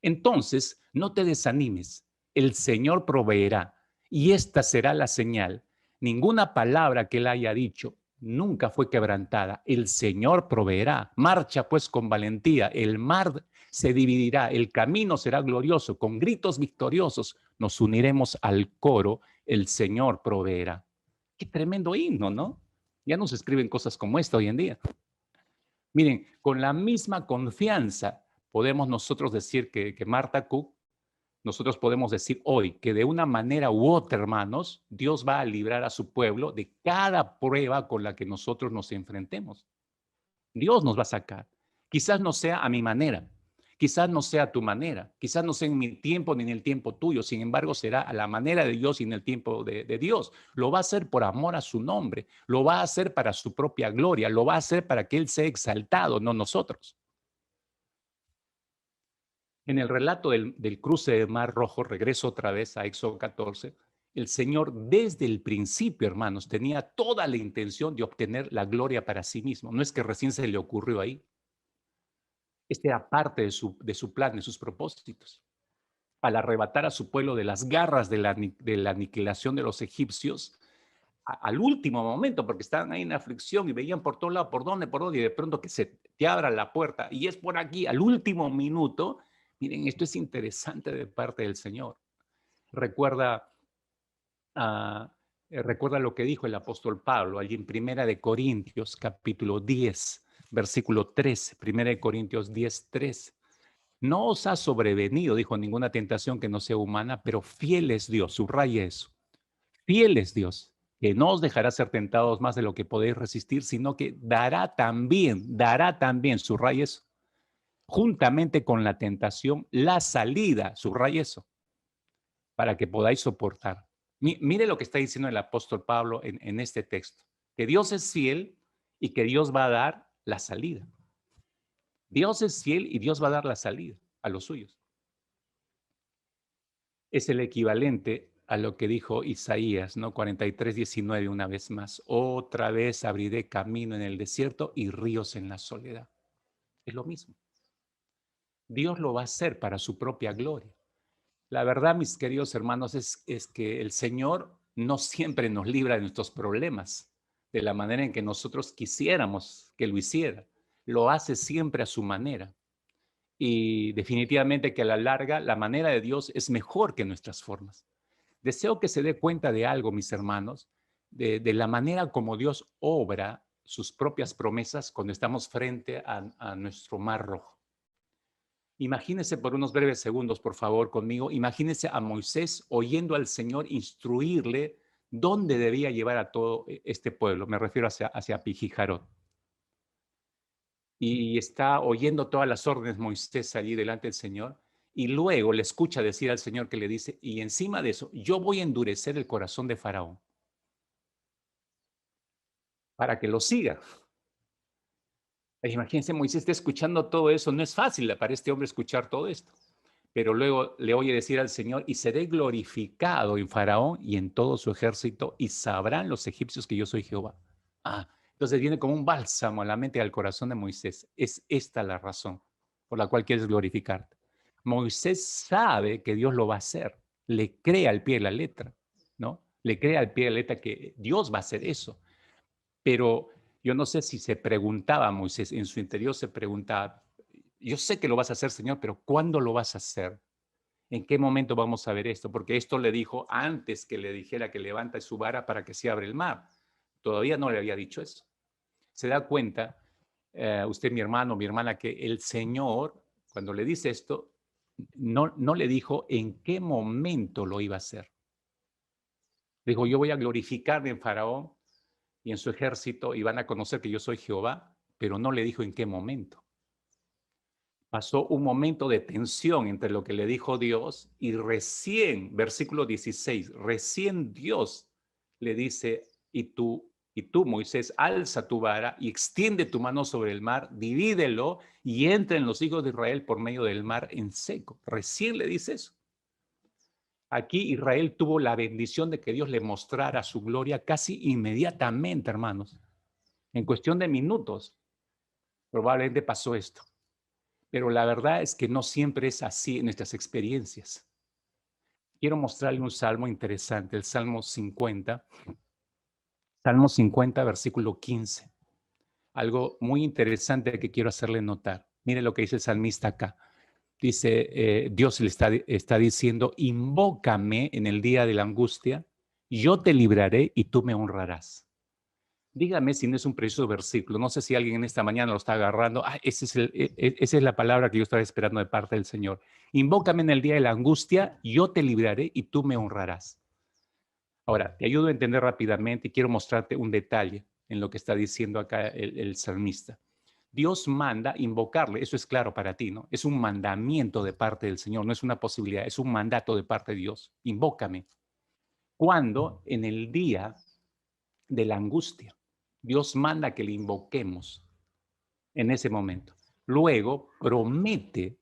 Entonces, no te desanimes, el Señor proveerá, y esta será la señal. Ninguna palabra que él haya dicho nunca fue quebrantada. El Señor proveerá. Marcha pues con valentía. El mar se dividirá. El camino será glorioso. Con gritos victoriosos nos uniremos al coro. El Señor proveerá. Qué tremendo himno, ¿no? Ya no se escriben cosas como esta hoy en día. Miren, con la misma confianza podemos nosotros decir que Martha Cook, nosotros podemos decir hoy que de una manera u otra, hermanos, Dios va a librar a su pueblo de cada prueba con la que nosotros nos enfrentemos. Dios nos va a sacar. Quizás no sea a mi manera, quizás no sea a tu manera, quizás no sea en mi tiempo ni en el tiempo tuyo, sin embargo será a la manera de Dios y en el tiempo de Dios. Lo va a hacer por amor a su nombre, lo va a hacer para su propia gloria, lo va a hacer para que Él sea exaltado, no nosotros. En el relato del cruce del Mar Rojo, regreso otra vez a Éxodo 14, el Señor desde el principio, hermanos, tenía toda la intención de obtener la gloria para sí mismo. No es que recién se le ocurrió ahí. Este era parte de su plan, de sus propósitos. Al arrebatar a su pueblo de las garras de la aniquilación de los egipcios, al último momento, porque estaban ahí en aflicción y veían por todos lados, por dónde, y de pronto que se te abra la puerta y es por aquí, al último minuto. Miren, esto es interesante de parte del Señor. Recuerda, recuerda lo que dijo el apóstol Pablo allí en Primera de Corintios, capítulo 10, versículo 13, Primera de Corintios 10, 3. No os ha sobrevenido, dijo, ninguna tentación que no sea humana, pero fiel es Dios, subraya eso. Fiel es Dios, que no os dejará ser tentados más de lo que podéis resistir, sino que dará también, subraya eso, juntamente con la tentación, la salida, subraya eso, para que podáis soportar. Mire lo que está diciendo el apóstol Pablo en este texto, que Dios es fiel y que Dios va a dar la salida. Dios es fiel y Dios va a dar la salida a los suyos. Es el equivalente a lo que dijo Isaías, ¿no? 43:19 una vez más. Otra vez abriré camino en el desierto y ríos en la soledad. Es lo mismo. Dios lo va a hacer para su propia gloria. La verdad, mis queridos hermanos, es que el Señor no siempre nos libra de nuestros problemas de la manera en que nosotros quisiéramos que lo hiciera. Lo hace siempre a su manera. Y definitivamente que a la larga la manera de Dios es mejor que nuestras formas. Deseo que se dé cuenta de algo, mis hermanos, de la manera como Dios obra sus propias promesas cuando estamos frente a nuestro mar rojo. Imagínense por unos breves segundos, por favor, conmigo. Imagínense a Moisés oyendo al Señor instruirle dónde debía llevar a todo este pueblo. Me refiero hacia Pijijarot. Y está oyendo todas las órdenes Moisés allí delante del Señor. Y luego le escucha decir al Señor que le dice, y encima de eso, yo voy a endurecer el corazón de Faraón para que lo siga. Imagínense, Moisés está escuchando todo eso. No es fácil para este hombre escuchar todo esto. Pero luego le oye decir al Señor, y seré glorificado en Faraón y en todo su ejército, y sabrán los egipcios que yo soy Jehová. Entonces viene como un bálsamo a la mente y al corazón de Moisés. Es esta la razón por la cual quieres glorificarte. Moisés sabe que Dios lo va a hacer. Le cree al pie de la letra, ¿no? Le cree al pie de la letra que Dios va a hacer eso. Pero yo no sé si se preguntaba Moisés, en su interior se preguntaba, yo sé que lo vas a hacer, Señor, pero ¿cuándo lo vas a hacer? ¿En qué momento vamos a ver esto? Porque esto le dijo antes que le dijera que levanta su vara para que se abra el mar. Todavía no le había dicho eso. Se da cuenta, usted, mi hermano, mi hermana, que el Señor, cuando le dice esto, no le dijo en qué momento lo iba a hacer. Dijo, yo voy a glorificarme en Faraón y en su ejército y van a conocer que yo soy Jehová, pero no le dijo en qué momento. Pasó un momento de tensión entre lo que le dijo Dios y recién, versículo 16, recién Dios le dice, y tú, Moisés, alza tu vara y extiende tu mano sobre el mar, divídelo y entren los hijos de Israel por medio del mar en seco. Recién le dice eso. Aquí Israel tuvo la bendición de que Dios le mostrara su gloria casi inmediatamente, hermanos. En cuestión de minutos, probablemente pasó esto. Pero la verdad es que no siempre es así en nuestras experiencias. Quiero mostrarle un salmo interesante, el Salmo 50. Salmo 50, versículo 15. Algo muy interesante que quiero hacerle notar. Mire lo que dice el salmista acá. Dice, Dios le está diciendo, invócame en el día de la angustia, yo te libraré y tú me honrarás. Dígame si no es un precioso versículo. No sé si alguien en esta mañana lo está agarrando. Esa es la palabra que yo estaba esperando de parte del Señor. Invócame en el día de la angustia, yo te libraré y tú me honrarás. Ahora, te ayudo a entender rápidamente y quiero mostrarte un detalle en lo que está diciendo acá el salmista. Dios manda invocarle, eso es claro para ti, ¿no? Es un mandamiento de parte del Señor, no es una posibilidad, es un mandato de parte de Dios. Invócame. ¿Cuándo? En el día de la angustia. Dios manda que le invoquemos en ese momento. Luego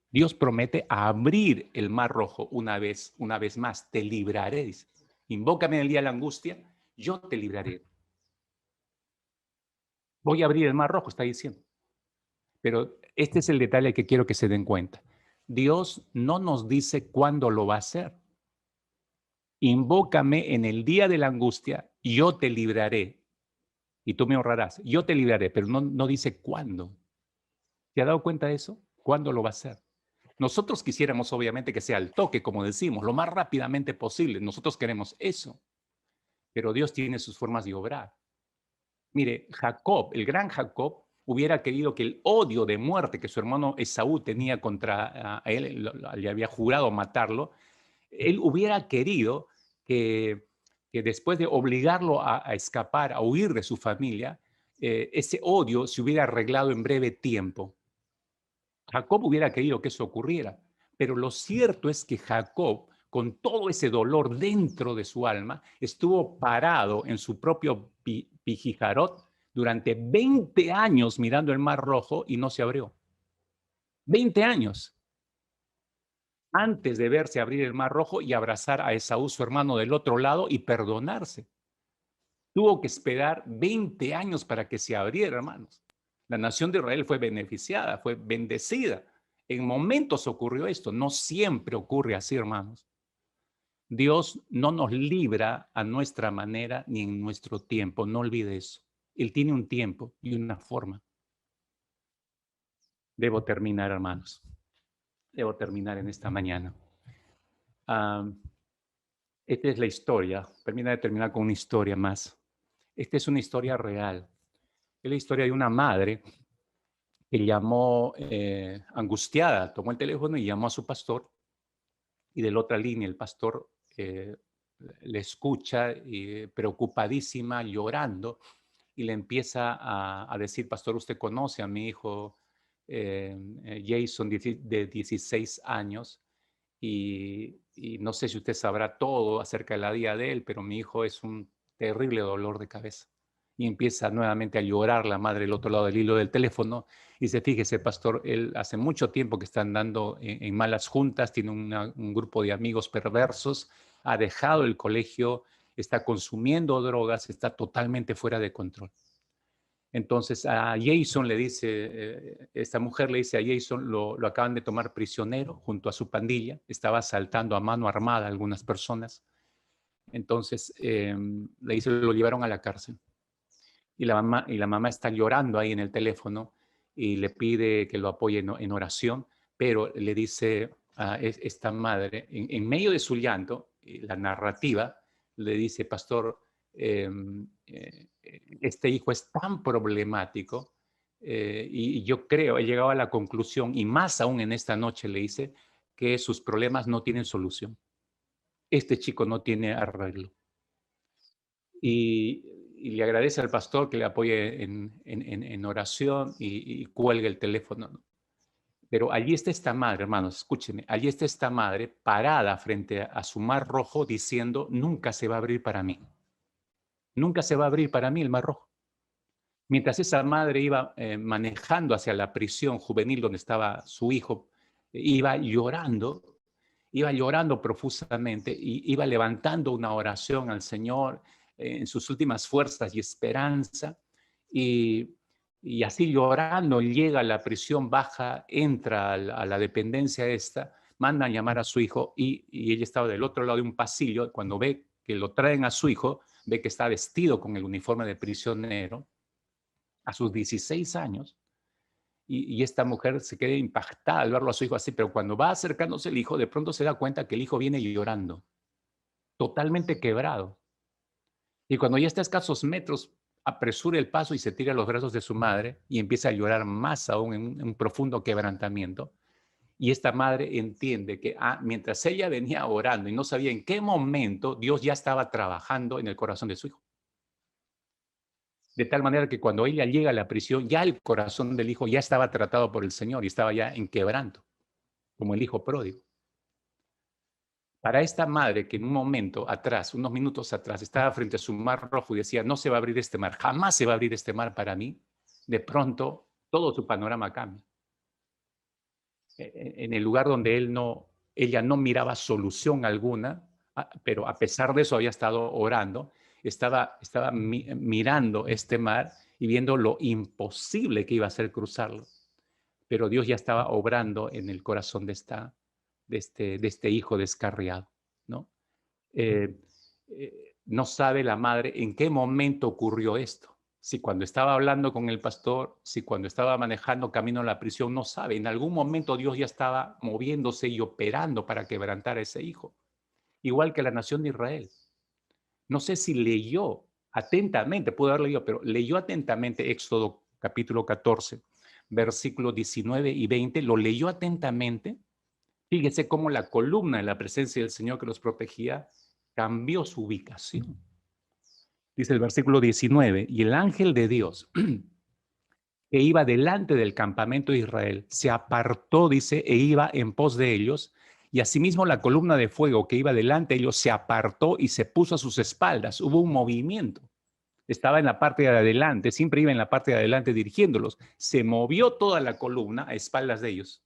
Dios promete abrir el mar rojo una vez más. Te libraré, dice. Invócame en el día de la angustia, yo te libraré. Voy a abrir el mar rojo, está diciendo. Pero este es el detalle que quiero que se den cuenta. Dios no nos dice cuándo lo va a hacer. Invócame en el día de la angustia, yo te libraré y tú me honrarás. Yo te libraré, pero no dice cuándo. ¿Te has dado cuenta de eso? ¿Cuándo lo va a hacer? Nosotros quisiéramos, obviamente, que sea al toque, como decimos, lo más rápidamente posible. Nosotros queremos eso. Pero Dios tiene sus formas de obrar. Mire, Jacob, el gran Jacob, hubiera querido que el odio de muerte que su hermano Esaú tenía contra él, le había jurado matarlo, él hubiera querido que después de obligarlo a escapar, a huir de su familia, ese odio se hubiera arreglado en breve tiempo. Jacob hubiera querido que eso ocurriera, pero lo cierto es que Jacob, con todo ese dolor dentro de su alma, estuvo parado en su propio Pijijarot durante 20 años mirando el Mar Rojo y no se abrió. 20 años. antes de verse abrir el Mar Rojo y abrazar a Esaú, su hermano, del otro lado y perdonarse. Tuvo que esperar 20 años para que se abriera, hermanos. La nación de Israel fue beneficiada, fue bendecida. En momentos ocurrió esto, no siempre ocurre así, hermanos. Dios no nos libra a nuestra manera ni en nuestro tiempo, no olvide eso. Él tiene un tiempo y una forma. Debo terminar, hermanos. Debo terminar en esta mañana. Esta es la historia. Termina de terminar con una historia más. Esta es una historia real. Es la historia de una madre que llamó angustiada, tomó el teléfono y llamó a su pastor. Y de la otra línea el pastor le escucha preocupadísima, llorando, y le empieza a decir: pastor, usted conoce a mi hijo Jason, de 16 años, y no sé si usted sabrá todo acerca de la vida de él, pero mi hijo es un terrible dolor de cabeza. Y empieza nuevamente a llorar la madre del otro lado del hilo del teléfono. Y dice: fíjese, pastor, él hace mucho tiempo que está andando en malas juntas, tiene un grupo de amigos perversos, ha dejado el colegio, está consumiendo drogas, está totalmente fuera de control. Entonces a Jason le dice, esta mujer le dice a Jason, lo acaban de tomar prisionero junto a su pandilla, estaba asaltando a mano armada a algunas personas. Entonces le dice, lo llevaron a la cárcel. Y la mamá está llorando ahí en el teléfono y le pide que lo apoye en oración, pero le dice a esta madre, en medio de su llanto, la narrativa, le dice: pastor, este hijo es tan problemático y yo creo, he llegado a la conclusión, y más aún en esta noche le dice, que sus problemas no tienen solución. Este chico no tiene arreglo. Y le agradece al pastor que le apoye en oración y cuelga el teléfono. Pero allí está esta madre, hermanos, escúchenme, allí está esta madre parada frente a su Mar Rojo diciendo: nunca se va a abrir para mí. Nunca se va a abrir para mí el Mar Rojo. Mientras esa madre iba manejando hacia la prisión juvenil donde estaba su hijo, iba llorando profusamente y iba levantando una oración al Señor en sus últimas fuerzas y esperanza. Y así llorando llega a la prisión baja, entra a la dependencia esta, manda a llamar a su hijo y ella estaba del otro lado de un pasillo. Cuando ve que lo traen a su hijo, ve que está vestido con el uniforme de prisionero a sus 16 años, y esta mujer se queda impactada al verlo a su hijo así, pero cuando va acercándose el hijo, de pronto se da cuenta que el hijo viene llorando, totalmente quebrado. Y cuando ya está a escasos metros, apresura el paso y se tira a los brazos de su madre y empieza a llorar más aún en un profundo quebrantamiento. Y esta madre entiende que mientras ella venía orando y no sabía en qué momento, Dios ya estaba trabajando en el corazón de su hijo. De tal manera que cuando ella llega a la prisión, ya el corazón del hijo ya estaba tratado por el Señor y estaba ya en quebranto, como el hijo pródigo. Para esta madre que en un momento atrás, unos minutos atrás, estaba frente a su Mar Rojo y decía: no se va a abrir este mar, jamás se va a abrir este mar para mí, de pronto todo su panorama cambia. En el lugar donde ella no miraba solución alguna, pero a pesar de eso había estado orando, estaba mirando este mar y viendo lo imposible que iba a ser cruzarlo. Pero Dios ya estaba obrando en el corazón de este hijo descarriado, ¿no? No sabe la madre en qué momento ocurrió esto. Si cuando estaba hablando con el pastor, si cuando estaba manejando camino a la prisión, no sabe. En algún momento Dios ya estaba moviéndose y operando para quebrantar a ese hijo. Igual que la nación de Israel. No sé si leyó atentamente, pudo haber leído, pero leyó atentamente Éxodo capítulo 14, versículos 19 y 20, lo leyó atentamente. Fíjese cómo la columna de la presencia del Señor que los protegía cambió su ubicación. Dice el versículo 19, y el ángel de Dios que iba delante del campamento de Israel se apartó, dice, e iba en pos de ellos, y asimismo la columna de fuego que iba delante de ellos se apartó y se puso a sus espaldas. Hubo un movimiento. Estaba en la parte de adelante, siempre iba en la parte de adelante dirigiéndolos. Se movió toda la columna a espaldas de ellos.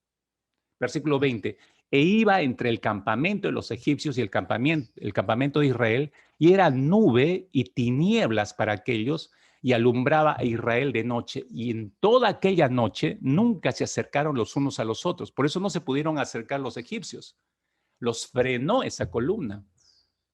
Versículo 20, e iba entre el campamento de los egipcios y el campamento de Israel, y era nube y tinieblas para aquellos, y alumbraba a Israel de noche. Y en toda aquella noche nunca se acercaron los unos a los otros. Por eso no se pudieron acercar los egipcios. Los frenó esa columna.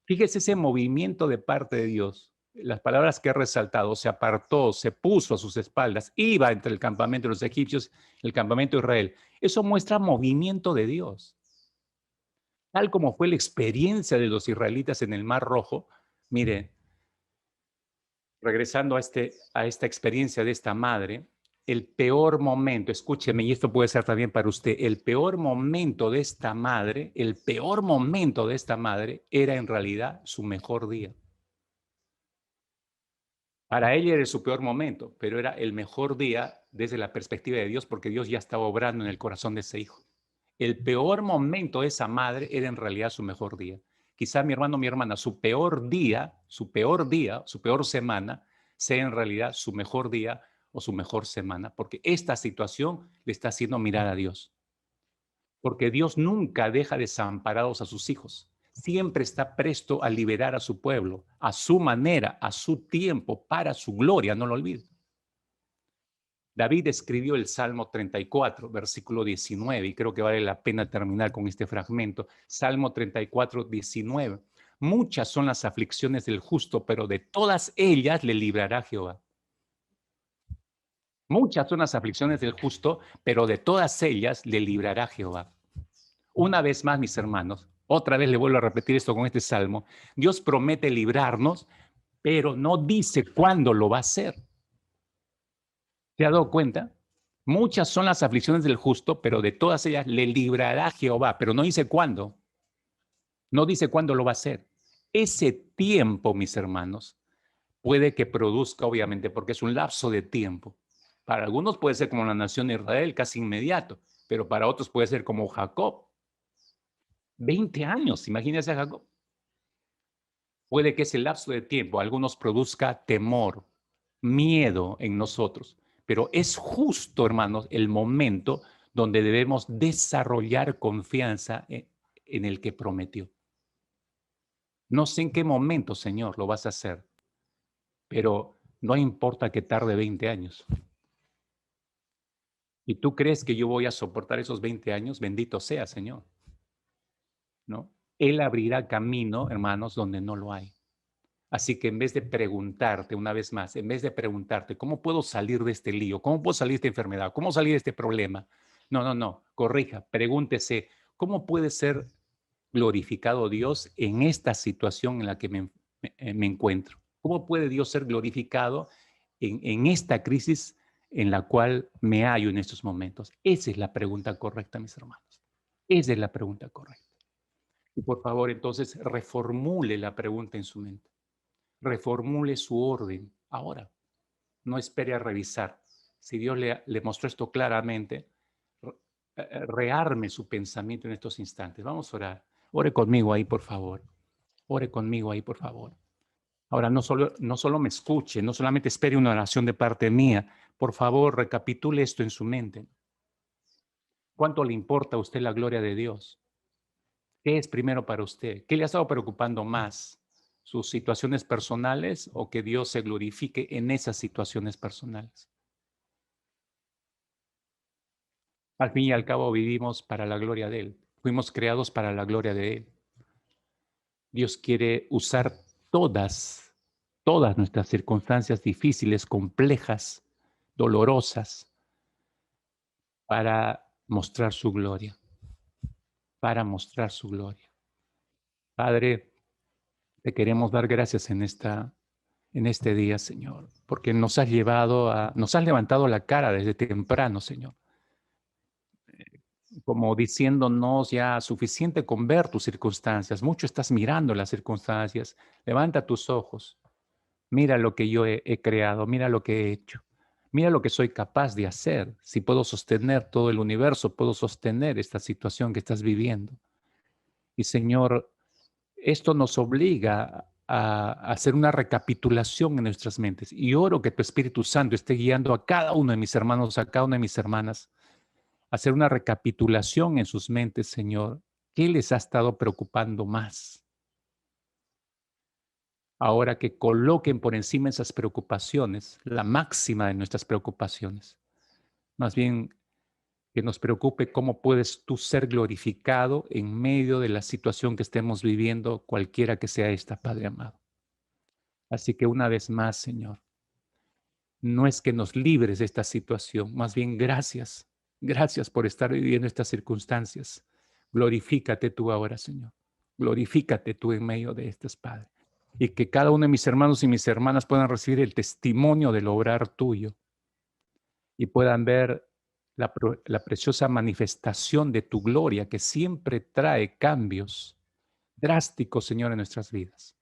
Fíjese ese movimiento de parte de Dios. Las palabras que he resaltado: se apartó, se puso a sus espaldas, iba entre el campamento de los egipcios y el campamento de Israel. Eso muestra movimiento de Dios. Tal como fue la experiencia de los israelitas en el Mar Rojo. Mire, regresando a esta experiencia de esta madre, el peor momento, escúcheme, y esto puede ser también para usted, el peor momento de esta madre, el peor momento de esta madre era en realidad su mejor día. Para ella era su peor momento, pero era el mejor día desde la perspectiva de Dios, porque Dios ya estaba obrando en el corazón de ese hijo. El peor momento de esa madre era en realidad su mejor día. Quizá mi hermano, mi hermana, su peor día, su peor semana, sea en realidad su mejor día o su mejor semana, porque esta situación le está haciendo mirar a Dios. Porque Dios nunca deja desamparados a sus hijos. Siempre está presto a liberar a su pueblo, a su manera, a su tiempo, para su gloria, no lo olvide. David escribió el Salmo 34, versículo 19, y creo que vale la pena terminar con este fragmento. Salmo 34, 19. Muchas son las aflicciones del justo, pero de todas ellas le librará Jehová. Muchas son las aflicciones del justo, pero de todas ellas le librará Jehová. Una vez más, mis hermanos, otra vez le vuelvo a repetir esto con este salmo. Dios promete librarnos, pero no dice cuándo lo va a hacer. ¿Se ha dado cuenta? Muchas son las aflicciones del justo, pero de todas ellas le librará Jehová, pero no dice cuándo. No dice cuándo lo va a hacer. Ese tiempo, mis hermanos, puede que produzca, obviamente, porque es un lapso de tiempo. Para algunos puede ser como la nación de Israel, casi inmediato, pero para otros puede ser como Jacob. 20 años, imagínense a Jacob. Puede que ese lapso de tiempo a algunos produzca temor, miedo en nosotros, pero es justo, hermanos, el momento donde debemos desarrollar confianza en el que prometió. No sé en qué momento, Señor, lo vas a hacer, pero no importa que tarde 20 años. ¿Y tú crees que yo voy a soportar esos 20 años? Bendito sea, Señor. ¿No? Él abrirá camino, hermanos, donde no lo hay. Así que en vez de preguntarte una vez más, en vez de preguntarte, ¿cómo puedo salir de este lío? ¿Cómo puedo salir de esta enfermedad? ¿Cómo salir de este problema? No, corrija, pregúntese, ¿cómo puede ser glorificado Dios en esta situación en la que me encuentro? ¿Cómo puede Dios ser glorificado en esta crisis en la cual me hallo en estos momentos? Esa es la pregunta correcta, mis hermanos. Esa es la pregunta correcta. Y por favor, entonces, reformule la pregunta en su mente. Reformule su orden ahora. No espere a revisar. Si Dios le mostró esto claramente, rearme su pensamiento en estos instantes. Vamos a orar. Ore conmigo ahí, por favor. Ore conmigo ahí, por favor. Ahora, no solo me escuche, no solamente espere una oración de parte mía. Por favor, recapitule esto en su mente. ¿Cuánto le importa a usted la gloria de Dios? ¿Qué es primero para usted? ¿Qué le ha estado preocupando más? ¿Sus situaciones personales o que Dios se glorifique en esas situaciones personales? Al fin y al cabo vivimos para la gloria de Él. Fuimos creados para la gloria de Él. Dios quiere usar todas nuestras circunstancias difíciles, complejas, dolorosas, para mostrar su gloria. Para mostrar su gloria. Padre, te queremos dar gracias en este día, Señor, porque nos has levantado la cara desde temprano, Señor, como diciéndonos ya suficiente con ver tus circunstancias, mucho estás mirando las circunstancias, levanta tus ojos, mira lo que yo he creado, mira lo que he hecho, mira lo que soy capaz de hacer, si puedo sostener todo el universo, puedo sostener esta situación que estás viviendo. Y Señor, esto nos obliga a hacer una recapitulación en nuestras mentes. Y oro que tu Espíritu Santo esté guiando a cada uno de mis hermanos, a cada una de mis hermanas, a hacer una recapitulación en sus mentes, Señor, ¿Qué les ha estado preocupando más? Ahora que coloquen por encima esas preocupaciones, la máxima de nuestras preocupaciones. Más bien que nos preocupe cómo puedes tú ser glorificado en medio de la situación que estemos viviendo, cualquiera que sea esta, Padre amado. Así que una vez más, Señor, no es que nos libres de esta situación, más bien gracias. Gracias por estar viviendo estas circunstancias. Glorifícate tú ahora, Señor. Glorifícate tú en medio de estas, Padre. Y que cada uno de mis hermanos y mis hermanas puedan recibir el testimonio del obrar tuyo y puedan ver la preciosa manifestación de tu gloria que siempre trae cambios drásticos, Señor, en nuestras vidas.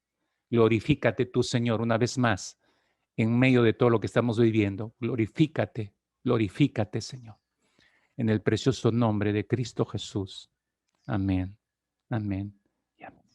Glorifícate tú, Señor, una vez más en medio de todo lo que estamos viviendo. Glorifícate, glorifícate, Señor. En el precioso nombre de Cristo Jesús. Amén. Amén. Y amén.